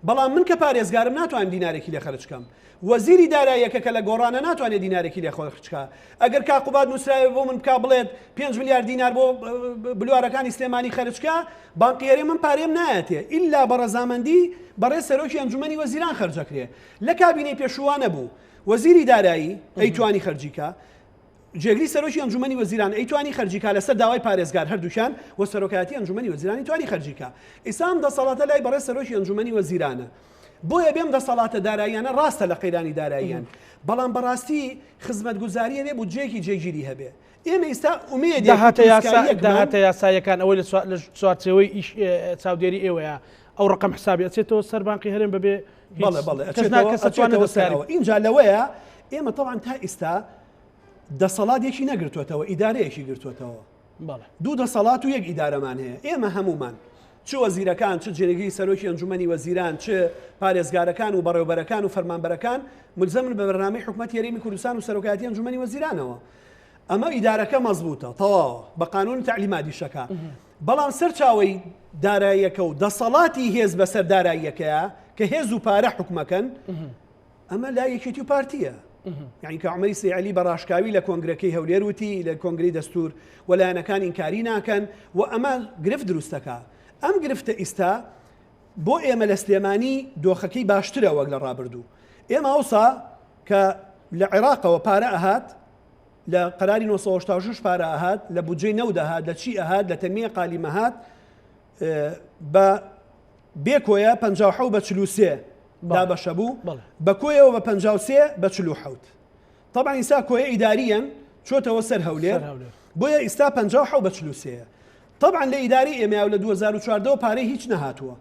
بەڵام من کە پارێزگارم ناتوانم دینارێکی لێ خەرج بکەم وەزیری داراییەکە کە لە گۆڕانە ناتوانێت دینارێکی لێ خەرج بکە ئەگەر کاقوبات نووسراوێ بۆ من بکا بڵێت 5 میلیارد دینار بۆ بلوارەکانی سلێمانی خەرج بکە بانقیێری من پارێم نایەتێ ئیلا بە ڕەزامەندی بەڕێز سەرۆکی ئەنجومەنی وەزیران خەرجەکرێ لە کابینەی پێشوانە بوو وەزیری دارایی ئەیتوانی خەرجیکە جێگری سەرۆکی ئەنجومەنی وەزیران ئەیتوانی خەرجیکە لەسەر داوای پارێزگار هەردووشان و سەرۆکایەتی ئەنجومەنی وەزیرانی توانی خەرجیکە ئیسام دەسەڵاتە لای بەڕێز سەرۆکی ئەنجومەنی وەزیرانە بۆیە بێم دەسەڵاتە داراییانە ڕاستە لە قەیرانی داراییان بەڵام بەڕاستی خزمەتگوزاریە بێ بودجەیەکی جێگیری هەبێ ئێمە ئێستا ئومێدی
داهاتە یاسایەکان ئەوەی لە چوارچێوەی چاودێری ئێوەیە ئەو ڕقم حسابی ئەچێتەوە سەر بانقی هەرێم بەبێ
اینجا لەوەیە ئێمە تەوان تا ئێستا دەسەڵاتێکی نەگرتوێتەوە ئیدارەیەکی گرتوێتەوە دوو دەسەڵات و یەک ئیدارەمان هەیە ئێمە هەمومان چ وەزیرەکان چ جێگەی سەرۆکی ئەنجومەنی وەزیران چ پارێزگارەکان و بەڕێوەبەرەکان و فەرمانبەرەکان ملزەمن بە بەرنامەی حکومەتی هەرێمی کوردستان و سەرۆکایەتی ئەنجومەنی وەزیرانەوە ئەمە ئیدارەکە مەزبوطە تەواوە بە قانون تعلیماتی شەکە بەڵام سەرچاوەی داراییەکە و دەسەڵاتی هێز بەسەر داراییەکەیە کە هێز و پارە حکومەکەن ئەمە لا یەکێتی و پارتیە یعنی کە عومەری سەیعەلی بە ڕاشکاوی لە کۆنگرەکەی هەولێر وتی لە کۆنگرەی دەستور وەلایەنەکان ئینکاری ناکەن و ئەمە گرفت دروستەکە ئەم گرفتە ئیستا بۆ ئێمە لە سلێمانی دۆخەکەی باشترە وەک لە ڕابردوو ئێمە ئەوسا کە لە عێراقەوە پارە ئەهات لە قەراری 1986 پارە ئەهات لە بودجەی نەودەهات لە چی ئەهات لە تەنمیە قالیمەهات بە بێکۆیە 57 بە 43 دابەشە بوو بە کۆیەوە بە 53 بە 47 طبعا ئیستا کۆیە ئیداریەن چۆتەوە سەر هەولێر بۆیە ئیستا 57 بە 43 طبعا لە ئیداری ئێمە و لە 2014 پارەی هیچ نەهاتووە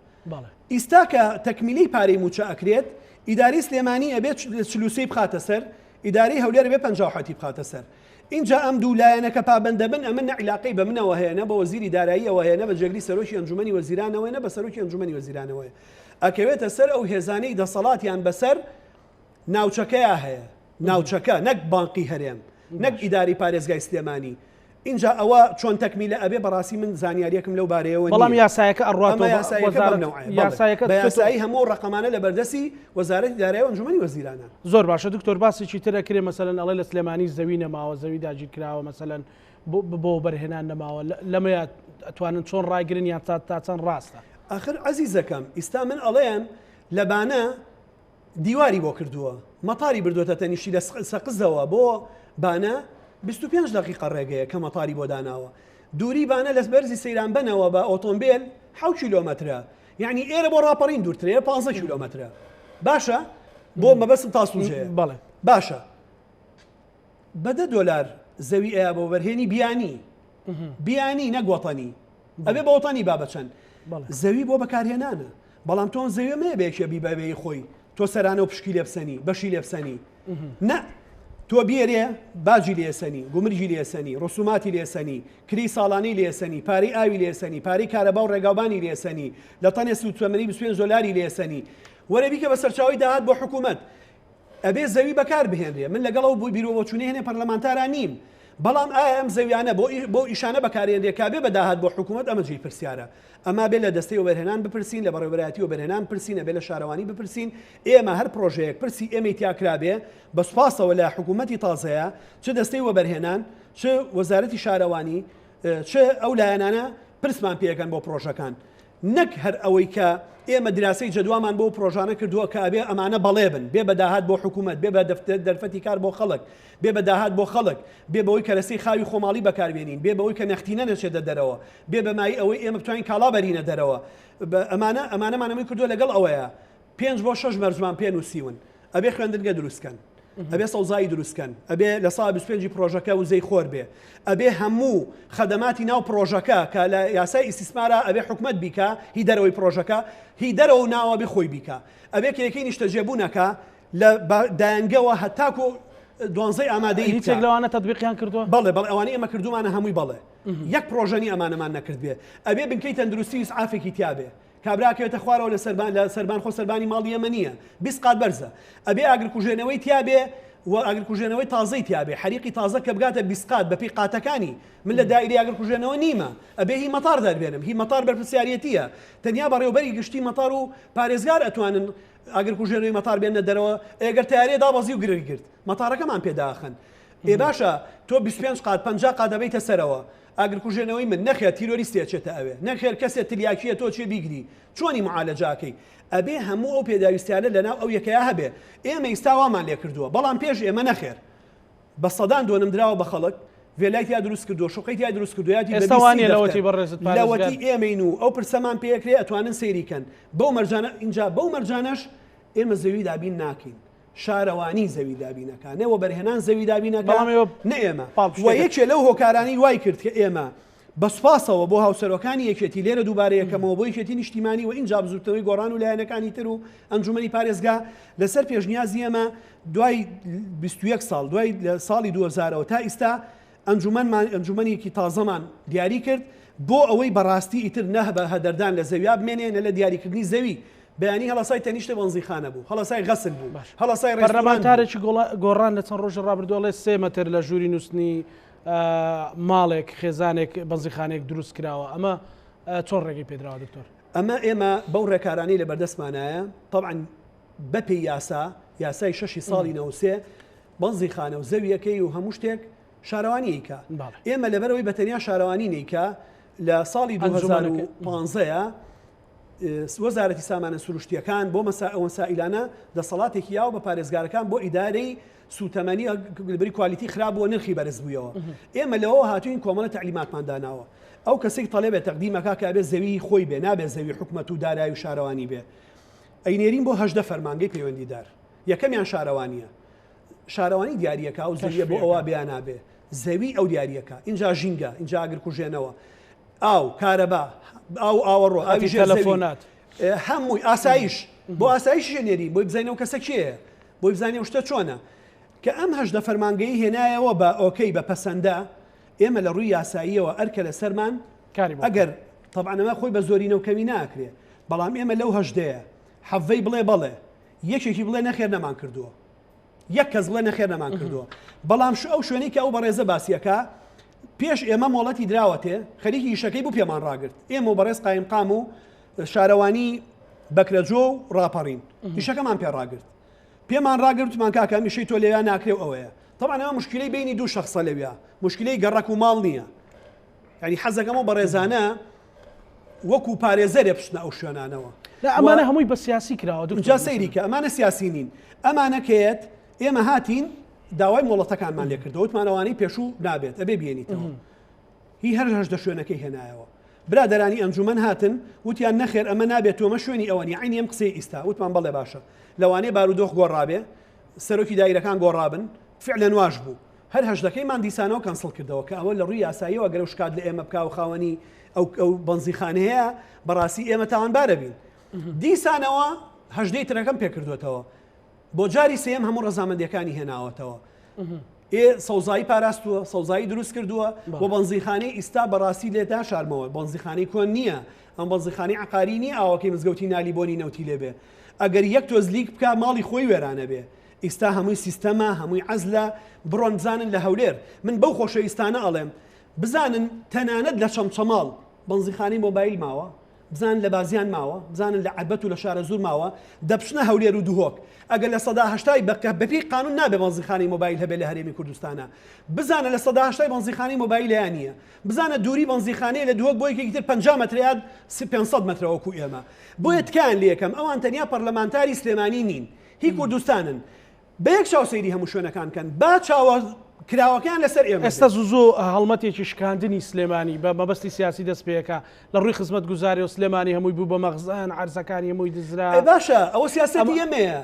ئیستا کە تەکمیلی پارەی موچە ئەکرێت ئیداری سلێمانی ئەبێت 43 بخاتە سەر ئیداری هەولێر بێ 57 بخاتە سەر اینجا ئەم دوو لایەنەکە پابەندە بن ئەمە نەعیلاقەی بە منەوە هەیە نە بە وەزیری داراییەوە هەیە نە بە جێگری سەرۆکی ئەنجومەنی وەزیرانەوەی نە بە سەرۆکی ئەنجومەنی وەزیرانەوەی ئەکەوێتە سەر ئەو هێزانەی دەسەڵاتیان بەسەر ناوچەکەیە هەیە ناوچەکە نەک بانقی هەرێم نەک ئیداری پارێزگای سلێمانی اینجا ئەوە چۆن تەکمیلە ئەبێ بەڕاستی من زانیاریەکم لەو بارەیەوە
بەڵام یاسایەکە ئەڕاتەوە
یاسایی هەموو ڕقەمانە لە بەردەسی وەزارەتی دارایی و ئەنجومەنی وەزیرانە
زۆر باشە دکتۆر باسێکی تر ئەکرێ مەسەلەن ئەڵێ لە سلێمانی زەوی نەماوە زەوی داگیر کراوە مەسەلەن بۆ بەرهێنان نەماوە لەمەیە ئەتوانن چۆن ڕایگرن یان تا چەند ڕاستە
ئاخر عەزیزەکەم ئێستا من ئەڵێم لەبانە دیواری بۆ کردووە مەتاری بردوۆتە تەنیشتی لە سەقزەوە بۆ بانە 25 دقیقە ڕێگەیە کە مەتاری بۆ داناوە دووری بانە لە بەرزی سەیران بنەوە بە ئۆتۆمبیل 7 کیلۆمەترە یعنی ئێرە بۆ ڕاپەڕین دوورترێ 15 کیلۆمەترە باشە بۆ مەبەستم تاسوژەیە
بەڵێ
باشە بەدە دۆلار زەوی ئەیە بۆ بەرهێنی بیانی نەگوەتەنی ئەبێ بە وەتانی بابەچەند زەوی بۆ بەکارهێنانە بەڵام تۆن زەوی مەیە بێکێ بیبەوەی خۆی تۆ سەرانە و پشکی لێبسەنی بەشی لێبسەنی نە تۆ بێرێ باجی لێسەنی گومرجی لێسەنی ڕسوماتی لێسەنی کری ساڵانی لێسەنی پارەی ئاوی لێسەنی پارەی کارەبا و ڕێگاوبانی لێسەنی لە تەنێ سوتەمەنی 25 دۆلاری لێسەنی وەرە بیکە بە سەرچاوی داهات بۆ حکوومەت ئەبێ زەوی بەکار بهێنرێ من لەگەڵ ئەو بیرۆبۆچوونی هێنێ پەرلەمانتاران نیم بەڵام ئایا ئەم زەویانە بۆ ئیشانە بەکارێنرێ کابێ بەداهات بۆ حکوومەت ئەمە جێی پرسیارە ئەما بێ لە دەستەی وەبەرهێنان بپرسین لە بەڕێوەبەرایەتی وەبەرهێنان بپرسین ئەبێ لە شارەوانی بپرسین ئێمە هەر پرۆژەیەک پرسی ئێمەی تیاکرابێ بە سوپاسەوە لە حکوومەتی تازەیە چ دەستەی وەبەرهێنان چ وەزارەتی شارەوانی چ ئەو لایەنانە پرسمان پێەکەن بۆ پرۆژەکان نەک هەر ئەوەی کە ئێمە دراسی جەدوامان بۆ پرۆژانە کردووە کە ئەبێ ئەمانە بەڵێ بن بێ بەداهات بۆ حکوومەت بێ بە دەرفەتی کار بۆ خەڵک بێ بەداهات بۆ خەڵک بێ بەوەی کەرەسی خاوی خۆماڵی بەکاربێنین بێ بەوەی کە نەختینە نەچێتە دەرەوە بێ بەمای ئەوەی ئێمە بتوانین کاڵا بەرینە دەرەوە ئەمانەمانەمەی کردووە لەگەڵ ئەوەیە 5 بۆ 6 مەرجمان پێنووسیون ئەبێ خوێندنگە دروستکەن ئەبێ سەوزایی دروستکەن ئەبێ لە ساڵ 25 پرۆژەکە وزەی خۆر بێ ئەبێ هەموو خەدەماتی ناو پرۆژەکە کە لە یاسای ئیسیسمارە ئەبێ حکومەت بیکە هی دەرەوەی پرۆژەکە هی دەرەوە ناوە بێ خۆی بیکە ئەبێ کێکی نیشتەجێبوونەکە لە دایانگەوە هەتاکو دوانزەی ئامادەی
هیچێک لەوانە تەطبیقیان کردووە
بەڵێ ئەوانەی ئەمە کردومانە هەمووی بەڵێ یەک پرۆژەنی ئەمانەمان نەکرد بێ ئەبێ بنکەی تەندروستی ئافێکی تیابێ کابراکەوێتە خوارەوە لە سەربان خۆ سەربانی ماڵی ئەمە نییە 20 قات بەرزە ئەبێ ئاگرکوژێنەوەی تیابێ و ئاگرکوژێنەوەی تازەی تیابێ حریقی تازە کە بگاتە 20 قات بەپی قاتەکانی من لە دایری ئاگرکوژێنەوە نیمە ئەبێ هی مەتار دەربێنم هی مەتار بەرپرسیارەتیە تەنیا بەڕێوەبەری گشتی مەتار و پارێزگار ئەتوانن ئاگرکوژێنەوەی مەتار بێنە دەرەوە ئەگەر تیارێ دابەزی و گرت مەتارەکەمان پێداخن ئێ باشە تۆ 25 قات 50 قات دەبیتە سەرەوە ئاگرکوژێنەوەی من نەخێت تیرۆریستێچێتە ئەوێ نەخێر کەسێت تریاکیە تۆ چێ بیگری چۆنی معالەجاکەی ئەبێ هەموو ئەو پێداویستیانە لەناو ئەو یەکەیە هەبێ ئێمە ئیستاوامان لێ کردووە بەڵام پێش ئێمە نەخێر بە سەدان دۆنم درراوە بە خەڵک وێلایتیا دروست کردو شوقیتیا دروست کردویاتی
ئێستاوانی لەوەتی بەڕێزت
لەوەتی ئێمەین و ئەو پرسەمان پێکرێ ئەتوانن سەیریکەن بەو مەرجانە اینجا بەو مەرجانەش ئێمە زەوی دابین ناکەین شارەوانی زەوی دابینەکە نەوە بەرهێنان زەوی دابینەکە نە ئێمە و یەکێ لەو هۆکارانی وای کرد کە ئێمە بەسپاسەوە بۆ هاوسەرەکانی یەکێتی لێرە دووبارە یەکەمەوە بۆ یەکێتی نیشتیمانی و اینجا بزوتەوەی گۆڕان و لایەنەکانی تر و ئەنجومەنی پارێزگا لەسەر پێشنیازی ئێمە دوای 21 ساڵ دوای لە ساڵی 2000ەوە تا ئیستا ئەنجومەنێکی تازەمان دیاری کرد بۆ ئەوەی بەڕاستی ئیتر نەهبە هەدەردان لە زەویا بمێنێنە لە دیاریکردنی زەوی بەیانی هەڵاسای تەنیشتە بەنزیخانە بوو هەڵاسای غەسل بوو هەڵاسای
پەرلەمانتارێکی گۆڕان لە چەند ڕۆژە ڕابردووەڵێ 3 مەتر لە ژووری نووسنی ماڵێک خێزانێک بەنزیخانێک دروست کراوە ئەمە چۆن ڕێگەی پێدراوە دکتۆر
ئەمە ئێمە بەو ڕێکارانەی لە بەردەستمانایە طبعاً بەپێی یاسای 6 ساڵی 93 بەنزیخانە و زەویەکەی و هەموو شتێک شارەوانییکە ئێمە لەبەرەوەی بەتەنیا شارەوانی نیکە لە ساڵی 2015 وەزارەتی سامانە سروشتیەکان بۆ مەسائلانە دەسەڵاتێکی یاو بە پارێزگارەکان بۆ ئیدارەی سوتەمەنی بری کوالیتی خراپبووە نرخی بەرز بوویەوە ئێمە لەوە هاتوین کۆمەڵە تعلیماتمان داناوە ئەو کەسێک تەڵێبێت تەقدیمەکە کە بێت زەوی خۆی بێ نابێت زەوی حکومەت و دارایی و شارەوانی بێ ئەینێرین بۆ 18 فەرمانگەی پەیوەندیدار یەکەمیان شارەوانیە شارەوانی دیاریەکە و زەویە بۆ ئەوە بیان نابێ زەوی ئەو دیاریەکە اینجا ژینگە اینجا ئاگرکوژێنەوە ئاو کارەبا ئاو ئاوەڕۆ ئاوی
تەلەفۆنات
هەمووی ئاسایش بۆ ئاسایش ژێنێری بۆی بزانینەوە کەسە کێیە بۆی بزانێ شتە چۆنە کە ئەم 18 فەرمانگەی هێنایەوە بە ئۆکەی بە پەسەندە ئێمە لە ڕووی یاساییەوە ئەرکە لە سەرمان ئەگەر طبعاً ئەمە خۆی بە زۆرینە و کەمی ناکرێ بەڵام ئێمە لەو هەژدەیە حەڤەی بڵێ بەڵێ یەکێکی بڵێ نەخێر نەمان کردووە یەک کەس بڵێ نەخێر نەمان کردووە بەڵام ئەو شوێنەی کە ئەو بەڕێزە باسیەکە پێش ئێمە مۆڵەتی دراوەتێ خەریکی یشەکەی بوو پێمان ڕاگرت ئێمە بەڕێز قایم و شارەوانی بەکرەجۆ و ڕاپەڕین یشەکەمان پێڕاگرت پێمان ڕاگرتمان کاکە میشەی تۆ لێوان ناکرێ ئەوەیە طبعاً ئەمە مشکلەی بینی دوو شەخصە لەویا مشکلەی گەڕەک و ماڵ نییە ینی حەزەکەمە بەڕێزانە وەکو پارێزەرێ بچنە ئەو شوێنانەوە
ئەمانە هەمووی بە سیاسی کراوە
جا سەیریکە ئەمانە سیاسی نین ئەمانەکەیت ئێمە هاتین داوای مۆڵەتەکانمان لێ کردەوە وتمانەوانی پێشوو نابێت ئەبێ بێنیتەوە هی هەر هەژدە شوێنەکەی هێنایەوە برادەرانی ئەنجومەن هاتن وتیان نەخێر ئەمە نابێت تۆمە شوێنی ئەوەنی عینی ئەم قسەی ئیستا وتمان بەڵێ باشە لەوانەیە بارودۆخ گۆڕابێ سەرۆکی دایرەکان گۆڕابن فعلا واش بوو هەر هەژدەکەیمان دیسانەوە کەنسڵ کردەوە کە ئەوە لە ڕووی یاساییەوە گەرە شکات لە ئێمە بکاو خاوەنی ئەو بەنزیخانەیە بەڕاستی ئێمە تاوانبارە بین دیسانەوە هەژدەی ترەکەم پێکردوێتەوە بۆ جاری سێم هەموو ڕەزامەندیەکانی هێناوەتەوە سەوزایی پاراستووە سەوزایی دروست کردووە بۆ بەنزیخانەی ئیستا بەڕاستی لێتا شارمەوە بەنزیخانەی کۆن نییە ئەم بەنزیخانەی عقاری نیە ئاوەکەی مزگەوتی نالیبۆنی نەوتی لێبێ ئەگەر یەک تۆزلیک بکە ماڵی خۆی وێرانە بێ ئیستا هەمووی سیستەمە هەمووی عەزلە بڕۆن بزانن لە هەولێر من بەو خۆشەویستانە ئەڵێم بزانن تەنانەت لە چەمچەماڵ بەنزیخانەی مۆبایل ماوە بزان لە بازیان ماوە بزانن لە عەبەت و لە شارە زوور ماوە دەپشنە هەولێر و دوهۆک ئەگەر لە سەدا هەشتای بەپی قانون نابێ بەنزیخانی مۆبایل هەبێت لە هەرێمی کوردستانە بزانە لە سەدا هەشتای بەنزیخانی مۆبایلیان نییە بزانە دووری بەنزیخانەیە لە دووەک بۆ یەکێکی تر 50 مەتریاد 500 مەترە وەکو ئێمە بۆیە تکایان لێ یەکەم ئەوان تەنیا پەرلەمانتاری سلێمانی نین هی کوردستانن بە یەک چاوسەیری هەموو شوێنەکان کەن با چاوە کراوەکان لەسەر ئێمە
ئێستا زوو هەڵمەتێکی شکاندنی سلێمانی بە مەبەستی سیاسی دەست پێەکە لە ڕووی خزمەت گوزاری و سلێمانی هەمووی بوو بە مەغزان عەرزەکانی هەمووی دزرا
باشە ئەوە سیاسەتی ئێمەیە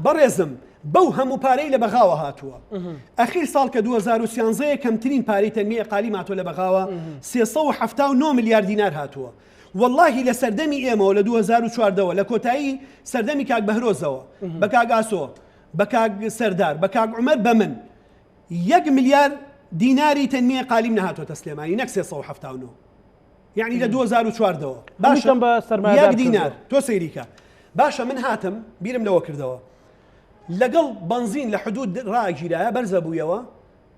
بەڕێزم بەو هەموو پارەی لە بەغاوە هاتووە ئەخیر ساڵ کە 2013 کەمترین پارەی تەنمیە قالی ماتۆ لە بەغاوە 379 میلیارد دینار هاتووە واللهی لە سەردەمی ئێمەوە لە 2014ەوە لە کۆتایی سەردەمی کاک بەهرۆزەوە بە کاک ئاسۆ بە کاک سەردار بە کاک عومەر بە من 1 میلیارد دیناری تەنمیە قالیم نەهاتۆتە سلێمانی نەک 379 یعنی لە 2014ەوە باشە بە 1 دینار تۆ سەیریکە باشە من هاتم بیرم لەوە کردەوە لەگەڵ بنزین لە حدود ڕاگیرایە بەرزە بوویەوە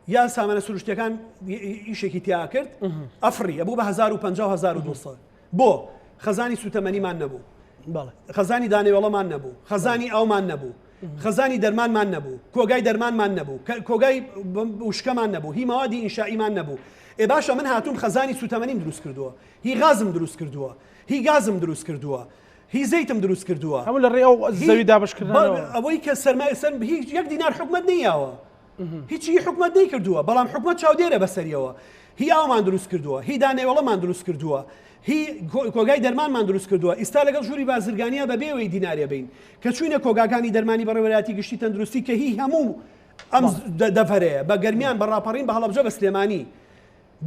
یا سامانە سروشتیەکان ئیشێکی تیا کرد ئەفری ئەبوو بە 1500 بۆ خەزانی سوتەمەنیمان نەبوو خەزانی دانێوەڵەمان نەبوو خەزانی ئەومان نەبوو خەزانی دەرمانمان نەبوو کۆگای دەرمانمان نەبوو کۆگای وشکەمان نەبوو هی ماوادی ئینشائیمان نەبوو ئێ باشە من هاتووم خەزانی سوتەمەنیم دروست کردووە هی غازم دروست کردووە هی گازم دروست کردووە هی زەیتم دروست کردووە
هەموو لە ڕێ ئەو زەوی دابشکردنەوە
ئەوەی کە سەرمایە هیچ 1 دینار حکومەت نەیاوە هیچی حکومەت نەیکردووە بەڵام حکومەت چاودێرە بەسەریەوە هی ئاومان دروست کردووە هی دانێوەڵەمان دروست کردووە هی کۆگای دەرمانمان دروست کردووە ئێستا لەگەڵ ژووری بازرگانیە بەبێەوەی دینارێ بین کە چوینە کۆگاکانی دەرمانی بەڕێوەبەرەتی گشتی تەندروستی کە هی هەموو ئەم دەفەرەیە بە گەرمیان بەڕاپەڕین بە هەڵەبجە بە سلێمانی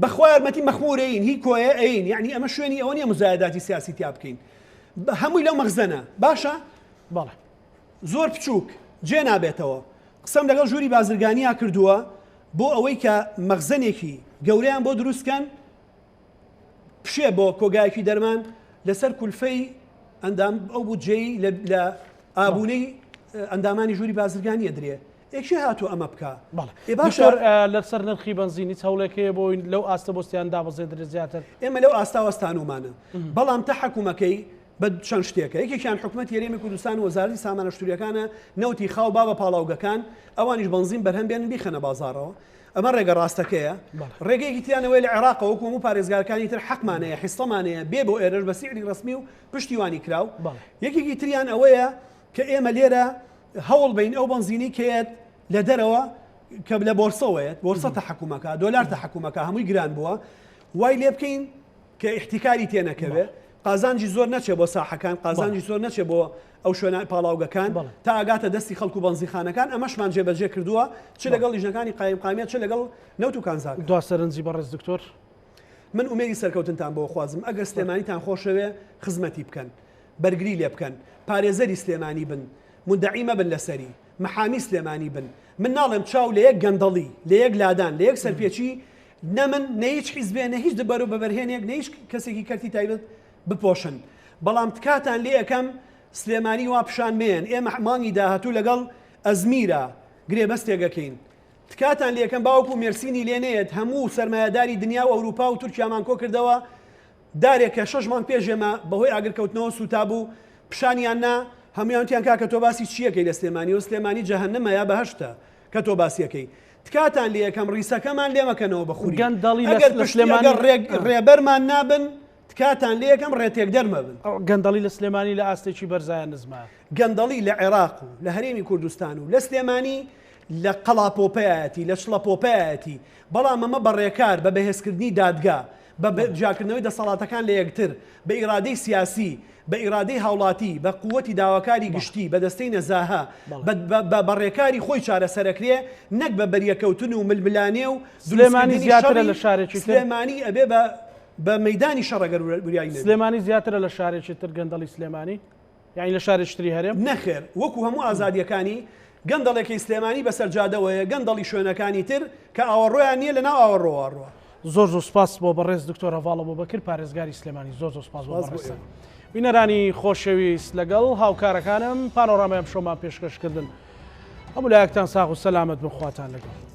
بەخوا یارمەتی مەخمورەین هی کۆیە ئەین یعنی ئەمە شوێنی ئەوە نیە مزایداتی سیاسی تیا بکەین هەمووی لەو مەخزەنە باشە
بەڵێ
زۆر بچووک جێ نابێتەوە قسەم لەگەڵ ژووری بازرگانیا کردووە بۆ ئەوەی کە مەخزەنێکی گەورەیان بۆ دروستکەن پشێ بۆ کۆگایەکی دەرمان لەسەر کولفەی ئەندام ئەو بودجەی لە ئابوونەی ئەندامانی ژووری بازرگانیە درێ یەکشی هاتووە ئەمە بکە
باشەر لەسەر نرخی بنزینی هەوڵێکەیە بۆی لەو ئاستە بۆستیان دابەزێنرێ زیاتر
ئێمە لەو ئاستاوەستانومانە بەڵام تا حکوومەکەی بە چەند شتێکە یەکێکیان حکوومەت یاریێمی کوردستان و وەزارەتی سامانە شتوریەکانە نەوتی خاو با بە پاڵاوگەکان ئەوانیش بنزین بەرهەم بێن بیخەنە بازارەوە ئەمە ڕێگە ڕاستەکەیە ڕێگەیەکی تیانەوەی لە عێراقەوە وەکو هەموو پارێزگارەکانی تر حەقمانەیە حیستەمانەیە بێ بۆ ئێرەش بە سیعری ڕسمی و پشتیوانی کراو یەکێکی تریان ئەوەیە کە ئێمە لێرە هەوڵ بین ئەو بنزینی کێت لە دەرەوە کە لە بۆرسەوەیەت بۆرسە تەحکومەکە دۆلار تەحکومەکە هەمووی گران بووە وای لێ بکەین کە احتیکاری تێنەکەوێت قازانجی زۆر نەچێ بۆ ساحەکان قازانجی زۆر نەچێ بۆ ئەو شوێنە پاڵاوگەکان تا ئاگاتە دەستی خەڵکو و بەنزیخانەکان ئەمەشمان جێبەجێ کردووە چ لەگەڵ لیژنەکانی قایمقامیەت چ لەگەڵ نەوت و کانزاک
دوا سەرنجی بەڕێز دکتۆر
من ئومێدی سەرکەوتنتان بۆ خوازم ئەگەر سلێمانیتان خۆشەوێ خزمەتی بکەن بەرگری لێ بکەن پارێزەری سلێمانی بن مندەعی مەبن لەسەری محامی سلێمانی بن من ناڵێم چاو لە یەک گەندەڵی لە یەک لادان لە یەک سەرپێچی نە من نە هیچ حیزبێ نە هیچ دەبەر و بەبەرهێنێک نە هیچ کەسێکی کەرتی تایبەت بپۆشن بەڵام تکاتان لێ یەکەم سلێمانی وا پیشان بێن ئێمە مانگی داهاتوو لەگەڵ ئەزمیرە گرێبەستێگەکەین تکاتان لێ یەکەم باوەکو مێرسینی لێنێت هەموو سەرمایهداری دنیا و ئەوروپا و تورکیامان کۆ کردەوە دارێکە 6 مانگ پێشێمە بەهۆی ئاگرکەوتنەوە سوتا بوو پیشانیان نا هەمویانتیان کاکە تۆ باسی چیەکەی لە سلێمانی و سلێمانی جەهەنەمە یا بەهەشتە کە تۆ باسیەکەی تکاتان لێ یەکەم ڕیسەکەمان لێمەکەنەوە بەخوری ڕێبەرمان نابن تکاتان لێ یەکەم ڕێتێک دەرمە بن
گەندەڵی لە سلێمانی لە ئاستێکی بەرزایان نزمە
گەندەڵی لە عێراق و لە هەرێمی کوردستان و لە سلێمانی لە قەڵاپۆپەیەتی لە شڵەپۆپەیەتی بەڵام ئەمە بەڕێکار بە بەهێزکردنی دادگا بە جاکردنەوەی دەسەڵاتەکان لە یەکتر بە ئیرادەی سیاسی بە ئیرادەی هاوڵاتی بە قووەتی داواکاری گشتی بە دەستەی نەزاها بەڕێکاری خۆی چارەسەرەکرێ نەک بە بەریەکەوتن و ململانێ و
سلێمانی زیاترە لە شارێکی
سلێمانی ئەبێ بە مەدانی شەڕەگەر وریایی
سلێمانی زیاترە لە شارێکی تر گەندەڵی سلێمانی یعنی لە شارێکتری هەرێم
نەخێر وەکو هەموو ئازادیەکانی گەندەڵێکی سلێمانی بەسەرجادەوەیە گەندەڵی شوێنەکانی تر کە ئاوەڕۆیان نییە لە ناو ئاوەڕۆوەڕوە
زۆر سوپاس بۆ بەڕێز دکتۆر هەواڵە بۆ بەکرد پارێزگاری سلێمانی زۆر سوپاس بۆ بەڕێز بینەرانی خۆشەویست لەگەڵ هاوکارەکانم پانۆڕامەیەم شۆمان پێشکەشکردن هەموو لایەکتان ساغ و سەلامەت بخواتان لەگەڵ